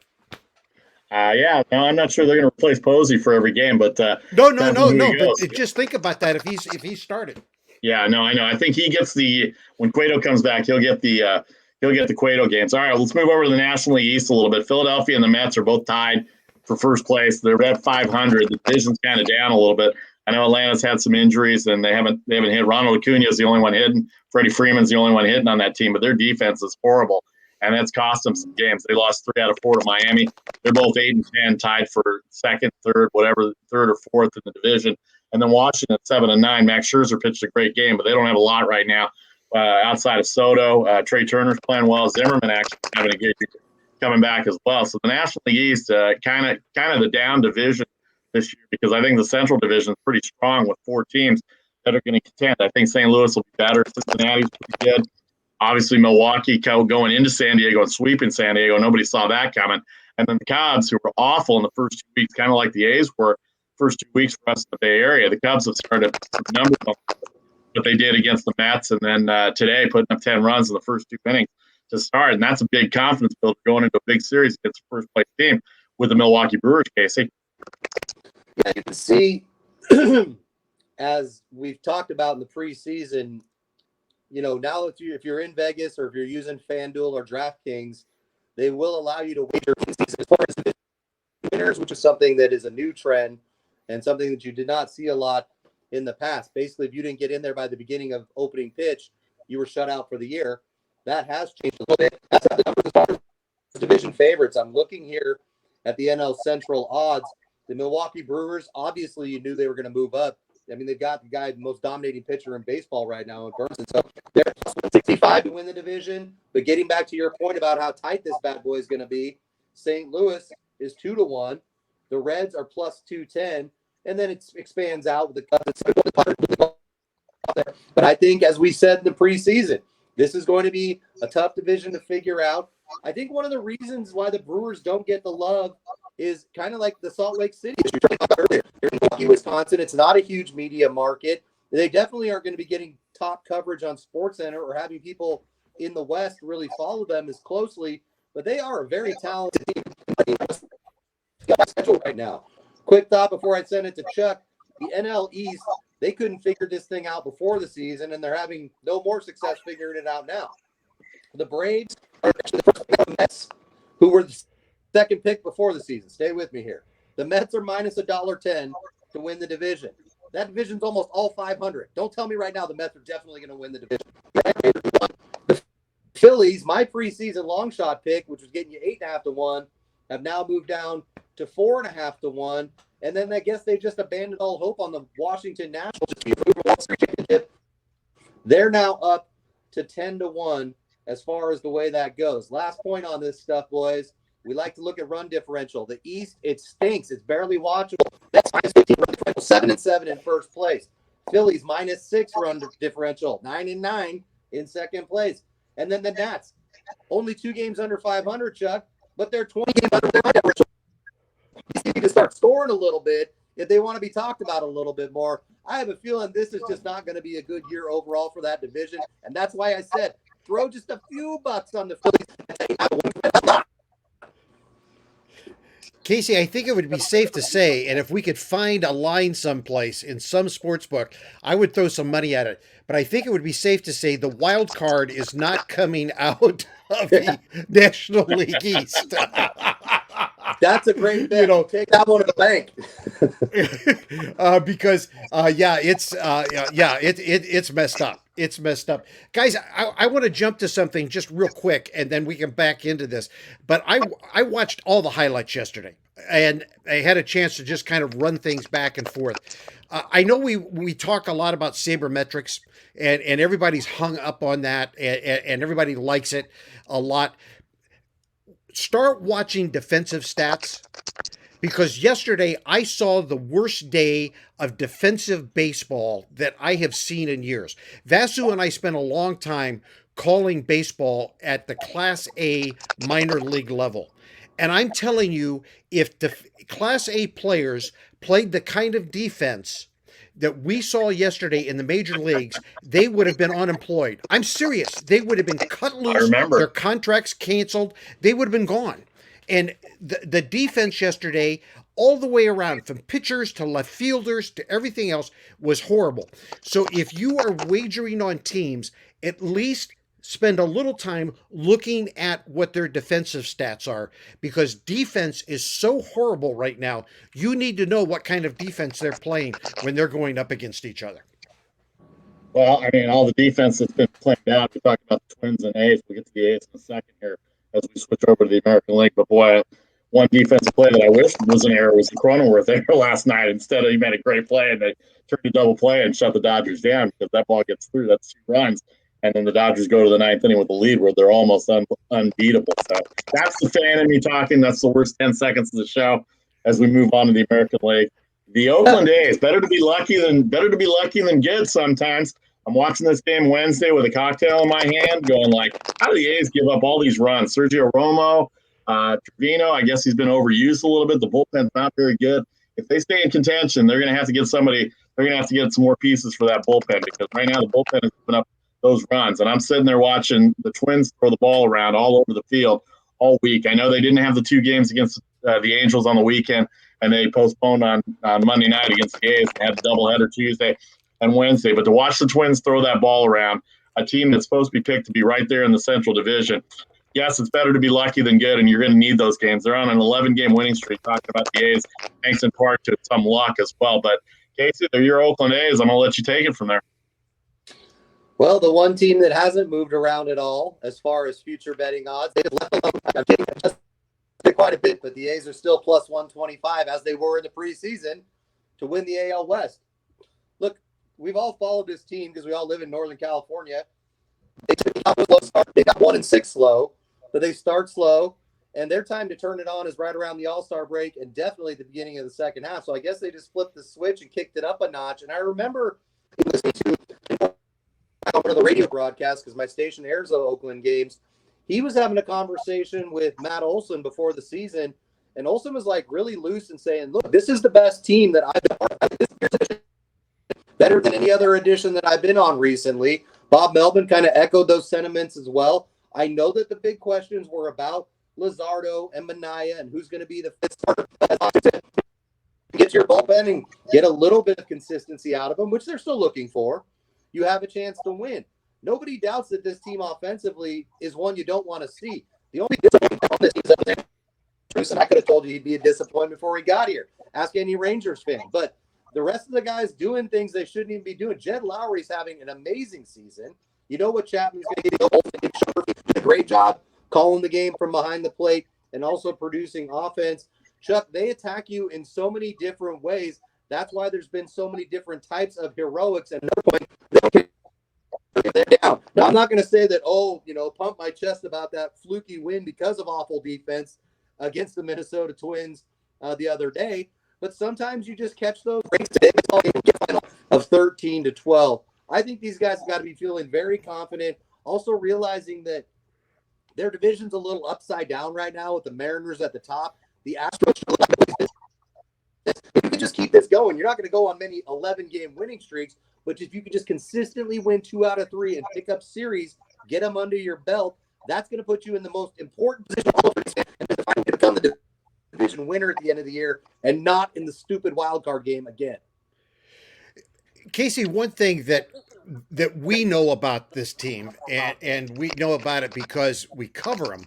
Yeah, no, I'm not sure they're going to replace Posey for every game, but no. But just think about that if he's started. Yeah, no, I know. I think he gets when Cueto comes back, he'll get the Cueto games. All right, let's move over to the National League East a little bit. Philadelphia and the Mets are both tied for first place. They're at 500. The division's kind of down a little bit. I know Atlanta's had some injuries and they haven't hit. Ronald Acuna is the only one hitting. Freddie Freeman's the only one hitting on that team, but their defense is horrible, and that's cost them some games. They lost 3 out of 4 to Miami. They're both 8-10, tied for second, third, whatever, third or fourth in the division. And then Washington at 7-9. Max Scherzer pitched a great game, but they don't have a lot right now outside of Soto. Trey Turner's playing well. Zimmerman actually having a good year, coming back as well. So the National League East, kind of the down division this year, because I think the Central Division is pretty strong with 4 teams that are going to contend. I think St. Louis will be better. Cincinnati's pretty good. Obviously, Milwaukee going into San Diego and sweeping San Diego. Nobody saw that coming. And then the Cubs, who were awful in the first 2 weeks, kind of like the A's were first 2 weeks for us in the Bay Area. The Cubs have started some numbers on what they did against the Mets, and then today putting up 10 runs in the first 2 innings to start. And that's a big confidence builder going into a big series against the first place team with the Milwaukee Brewers, Casey. Yeah, you can see, as we've talked about in the preseason, now if you're in Vegas or if you're using FanDuel or DraftKings, they will allow you to wager as far as winners, which is something that is a new trend and something that you did not see a lot in the past. Basically, if you didn't get in there by the beginning of opening pitch, you were shut out for the year. That has changed a little bit. That's how the numbers as far as division favorites. I'm looking here at the NL Central odds. The Milwaukee Brewers, obviously, you knew they were going to move up. I mean, they've got the guy, the most dominating pitcher in baseball right now in Burnson. So they're plus 165 to win the division. But getting back to your point about how tight this bad boy is going to be, St. Louis is 2-1. The Reds are plus 210. And then it expands out with the Cubs. But I think, as we said in the preseason, this is going to be a tough division to figure out. I think one of the reasons why the Brewers don't get the love is kind of like the Salt Lake City issue we talked about earlier. Here in Milwaukee, Wisconsin, it's not a huge media market. They definitely aren't going to be getting top coverage on SportsCenter or having people in the West really follow them as closely, but they are a very talented team right now. Quick thought before I send it to Chuck, the NL East, they couldn't figure this thing out before the season, and they're having no more success figuring it out now. The Braves are actually the first Mets, who were the second pick before the season. Stay with me here. The Mets are minus $1.10 to win the division. That division's almost all 500. Don't tell me right now the Mets are definitely going to win the division. The Phillies, my preseason long shot pick, which was getting you 8.5 to 1, have now moved down to 4.5 to 1. And then I guess they just abandoned all hope on the Washington Nationals. They're now up to 10 to 1 as far as the way that goes. Last point on this stuff, boys. We like to look at run differential. The East, it stinks. It's barely watchable. That's minus 15 run differential, 7-7 in first place. Phillies minus 6 run differential, 9-9 in second place. And then the Nats, only 2 games under 500, Chuck, but they're 20 games under their run differential. They need to start scoring a little bit if they want to be talked about a little bit more. I have a feeling this is just not going to be a good year overall for that division, and that's why I said throw just a few bucks on the Phillies. Casey, I think it would be safe to say, and if we could find a line someplace in some sports book, I would throw some money at it. But I think it would be safe to say the wild card is not coming out of the National League East. That's a great bet. Take that one to the bank. Because it's messed up. It's messed up. Guys, I want to jump to something just real quick, and then we can back into this. But I watched all the highlights yesterday, and I had a chance to just kind of run things back and forth. I know we talk a lot about sabermetrics, and everybody's hung up on that, and everybody likes it a lot. Start watching defensive stats, because yesterday I saw the worst day of defensive baseball that I have seen in years. Vasu and I spent a long time calling baseball at the Class A minor league level. And I'm telling you, if the Class A players played the kind of defense that we saw yesterday in the major leagues, they would have been unemployed. I'm serious. They would have been cut loose. Their contracts canceled. They would have been gone. And the defense yesterday, all the way around, from pitchers to left fielders to everything else, was horrible. So if you are wagering on teams, at least spend a little time looking at what their defensive stats are, because defense is so horrible right now. You need to know what kind of defense they're playing when they're going up against each other. Well, I mean, all the defense that's been played out. We talked about the Twins and A's. We'll get to the A's in a second here as we switch over to the American League. But boy, one defensive play that I wish was an error was the Cronenworth error last night. Instead of, he made a great play and they turned a double play and shut the Dodgers down, because that ball gets through. That's 2 runs. And then the Dodgers go to the 9th inning with the lead where they're almost unbeatable. So that's the fan in me talking. That's the worst 10 seconds of the show as we move on to the American League. The Oakland A's, better to be lucky than good sometimes. I'm watching this game Wednesday with a cocktail in my hand going like, how do the A's give up all these runs? Sergio Romo, Trevino, I guess he's been overused a little bit. The bullpen's not very good. If they stay in contention, they're going to have to get somebody. They're going to have to get some more pieces for that bullpen because right now the bullpen is putting up those runs. And I'm sitting there watching the Twins throw the ball around all over the field all week. I know they didn't have the 2 games against the Angels on the weekend, and they postponed on Monday night against the A's. They had a doubleheader Tuesday and Wednesday. But to watch the Twins throw that ball around, a team that's supposed to be picked to be right there in the Central Division, yes, it's better to be lucky than good, and you're going to need those games. They're on an 11-game winning streak, talking about the A's, thanks in part to some luck as well. But, Casey, they're your Oakland A's. I'm going to let you take it from there. Well, the one team that hasn't moved around at all as far as future betting odds, they've left alone quite a bit, but the A's are still plus 125 as they were in the preseason to win the AL West. Look, we've all followed this team because we all live in Northern California. They took a slow start. They got 1-6 slow, but they start slow, and their time to turn it on is right around the All-Star break and definitely the beginning of the second half. So I guess they just flipped the switch and kicked it up a notch. And I remember listening to one of the radio broadcasts because my station airs the Oakland games. He was having a conversation with Matt Olson before the season, and Olson was like really loose and saying, "Look, this is the best team that I've been on. This is better than any other edition that I've been on recently." Bob Melvin kind of echoed those sentiments as well. I know that the big questions were about Luzardo and Minaya and who's going to be the fifth starter. Get your bullpen and get a little bit of consistency out of them, which they're still looking for. You have a chance to win. Nobody doubts that this team offensively is one you don't want to see. The only disappointment on this team is that I could have told you he'd be a disappointment before he got here. Ask any Rangers fan. But the rest of the guys doing things they shouldn't even be doing. Jed Lowry's having an amazing season. You know what Chapman's going to get. Did a great job calling the game from behind the plate and also producing offense. Chuck, they attack you in so many different ways. That's why there's been so many different types of heroics. At another point, they're down. Now, I'm not going to say that, pump my chest about that fluky win because of awful defense against the Minnesota Twins the other day. But sometimes you just catch those of 13-12. I think these guys have got to be feeling very confident, also realizing that their division's a little upside down right now with the Mariners at the top. The Astros, if you can just keep this going, you're not going to go on many 11-game winning streaks, but if you can just consistently win 2 out of 3 and pick up series, get them under your belt, that's going to put you in the most important position and to become the division winner at the end of the year and not in the stupid wild card game again. Casey, one thing that we know about this team, and we know about it because we cover them,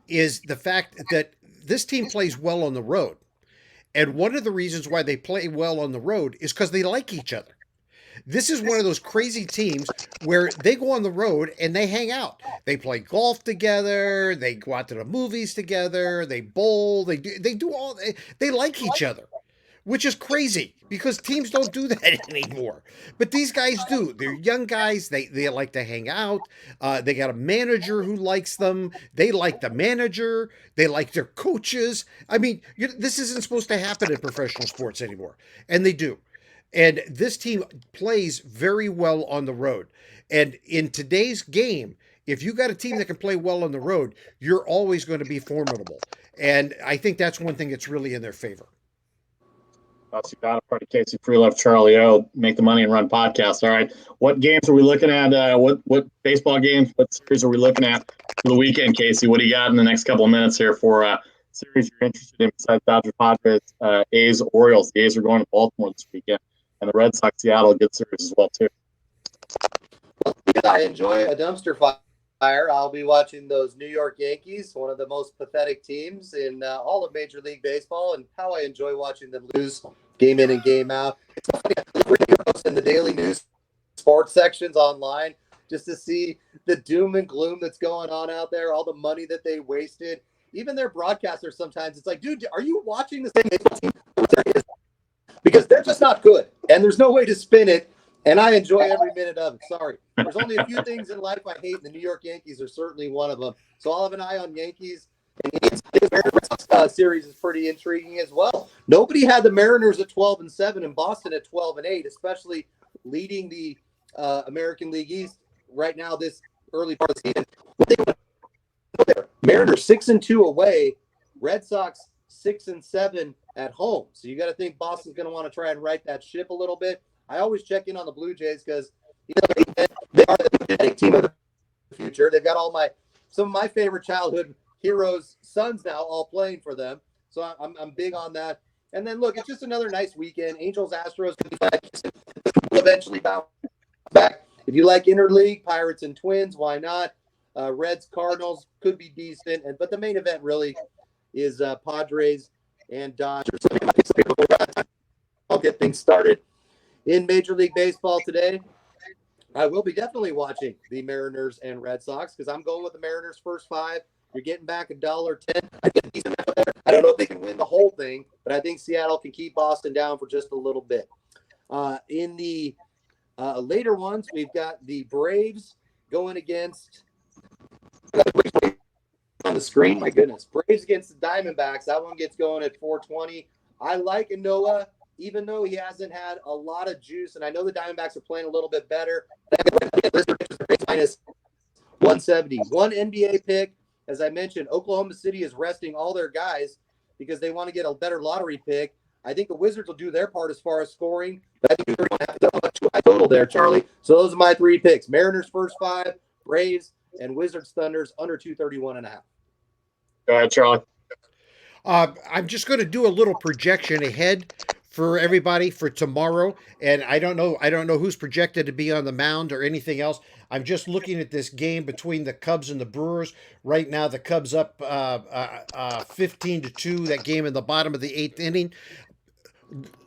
is the fact that this team plays well on the road. And one of the reasons why they play well on the road is because they like each other. This is one of those crazy teams where they go on the road and they hang out. They play golf together. They go out to the movies together. They bowl. They like each other, which is crazy because teams don't do that anymore. But these guys do. They're young guys. They like to hang out. They got a manager who likes them. They like the manager. They like their coaches. I mean, this isn't supposed to happen in professional sports anymore, and they do. And this team plays very well on the road. And in today's game, if you got a team that can play well on the road, you're always going to be formidable. And I think that's one thing that's really in their favor. That's got a part of Casey Freelove, Charlie O, Make the Money and Run podcast. All right. What games are we looking at? What baseball games, what series are we looking at for the weekend, Casey? What do you got in the next couple of minutes here for series you're interested in besides Dodgers, Padres, A's, Orioles? The A's are going to Baltimore this weekend. And the Red Sox, Seattle, good series as well, too. Well, I enjoy a dumpster fire. I'll be watching those New York Yankees, one of the most pathetic teams in all of Major League Baseball, and how I enjoy watching them lose game in and game out. It's so funny. In the daily news sports sections online just to see the doom and gloom that's going on out there, all the money that they wasted. Even their broadcasters sometimes, it's like, dude, are you watching the same baseball team? Because they're just not good, and there's no way to spin it, and I enjoy every minute of it. Sorry. There's only a few things in life I hate, and the New York Yankees are certainly one of them. So I'll have an eye on Yankees. And the series is pretty intriguing as well. Nobody had the Mariners at 12-7 and Boston at 12-8, especially leading the American League East right now this early part of the season. Mariners 6-2 away, Red Sox 6-7 at home. So you got to think Boston's going to want to try and right that ship a little bit. I always check in on the Blue Jays because they are the genetic team of the future. They've got some of my favorite childhood heroes' sons now all playing for them. So I'm big on that. And then look, it's just another nice weekend. Angels, Astros will eventually bounce back. If you like interleague, Pirates and Twins, why not? Reds, Cardinals could be decent, but the main event really is Padres and Dodgers. I'll get things started in Major League Baseball today. I will be definitely watching the Mariners and Red Sox because I'm going with the Mariners first 5. You're getting back $1.10. I get a decent amount there. I don't know if they can win the whole thing, but I think Seattle can keep Boston down for just a little bit. In the later ones, we've got the Braves going against on the screen. My goodness, Braves against the Diamondbacks. That one gets going at 4:20. I like Noah, even though he hasn't had a lot of juice, and I know the Diamondbacks are playing a little bit better. Minus 170. One NBA pick, as I mentioned, Oklahoma City is resting all their guys because they want to get a better lottery pick. I think the Wizards will do their part as far as scoring, but I think they're going to have to double a total there, Charlie. So those are my 3 picks: Mariners first 5, Braves, and Wizards Thunders under 231.5. Go ahead, Charlie. I'm just going to do a little projection ahead for everybody for tomorrow, and I don't know who's projected to be on the mound or anything else. I'm just looking at this game between the Cubs and the Brewers. Right now, the Cubs up 15-2. That game in the bottom of the 8th inning.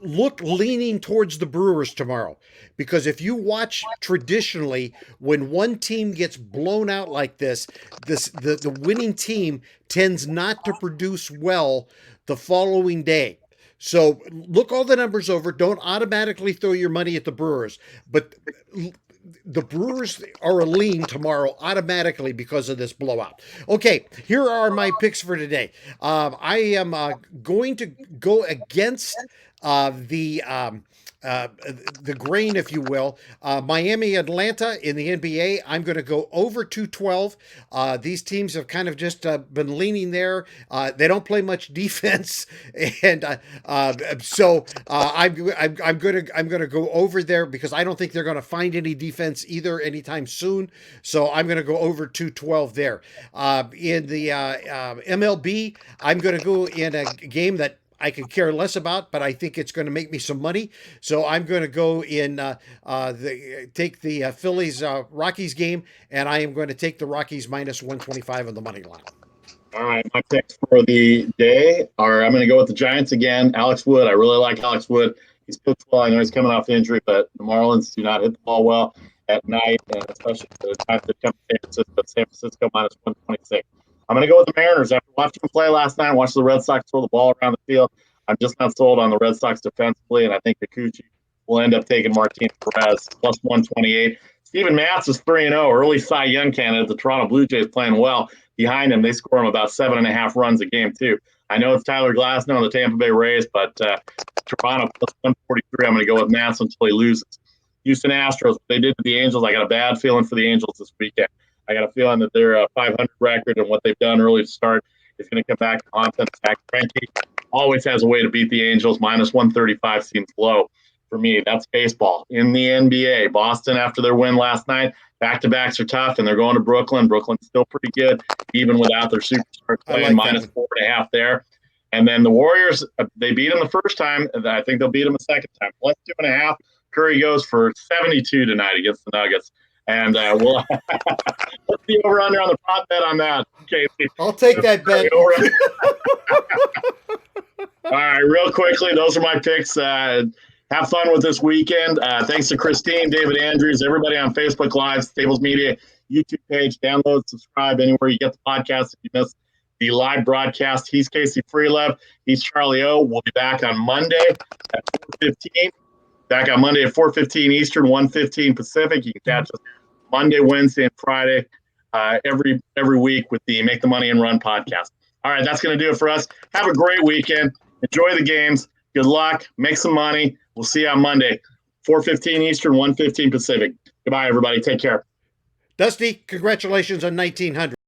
Look leaning towards the Brewers tomorrow, because if you watch traditionally, when one team gets blown out like this, the winning team tends not to produce well the following day. So look all the numbers over. Don't automatically throw your money at the Brewers, but the Brewers are a lean tomorrow automatically because of this blowout. Okay, here are my picks for today. I am going to go against the grain, if you will. Miami, Atlanta in the NBA, I'm going to go over 212. These teams have kind of just been leaning there. They don't play much defense, and so I'm going to go over there because I don't think they're going to find any defense either anytime soon. So I'm going to go over 212 there. In the MLB, I'm going to go in a game that I could care less about, but I think it's going to make me some money. So I'm going to go in take the Phillies Rockies game, and I am going to take the Rockies minus 125 on the money line. All right, my picks for the day are I'm going to go with the Giants again. Alex Wood. I really like Alex Wood. He's pitched well. I know he's coming off injury, but the Marlins do not hit the ball well at night, and especially the time they come to San Francisco minus 126. I'm going to go with the Mariners. After watching them play last night, watch the Red Sox throw the ball around the field, I'm just not sold on the Red Sox defensively, and I think Kikuchi will end up taking Martin Perez plus 128. Steven Matz is 3-0, early Cy Young candidate. The Toronto Blue Jays playing well behind him. They score him about 7.5 runs a game, too. I know it's Tyler Glasnow on the Tampa Bay Rays, but Toronto plus 143. I'm going to go with Matz until he loses. Houston Astros, they did to the Angels. I got a bad feeling for the Angels this weekend. I got a feeling that their 500 record and what they've done early to start is going to come back to haunt them. Zach Greinke always has a way to beat the Angels. Minus 135 seems low for me. That's baseball. In the NBA, Boston, after their win last night, back-to-backs are tough, and they're going to Brooklyn. Brooklyn's still pretty good, even without their superstars playing. Minus 4.5 there. And then the Warriors, they beat them the first time. I think they'll beat them a second time. Plus 2.5. Curry goes for 72 tonight against the Nuggets. And we'll what's the over-under on the prop bet on that, Casey? I'll take that bet. All right, real quickly, those are my picks. Have fun with this weekend. Thanks to Christine, David Andrews, everybody on Facebook Live, Stables Media YouTube page. Download, subscribe anywhere you get the podcast if you missed the live broadcast. He's Casey Freelove. He's Charlie O. We'll be back on Monday at 4:15. Back on Monday at 4:15 Eastern, 1:15 Pacific. You can catch us Monday, Wednesday, and Friday every week with the Make the Money and Run podcast. All right, that's going to do it for us. Have a great weekend. Enjoy the games. Good luck. Make some money. We'll see you on Monday, 4:15 Eastern, 1:15 Pacific. Goodbye, everybody. Take care. Dusty, congratulations on 1900.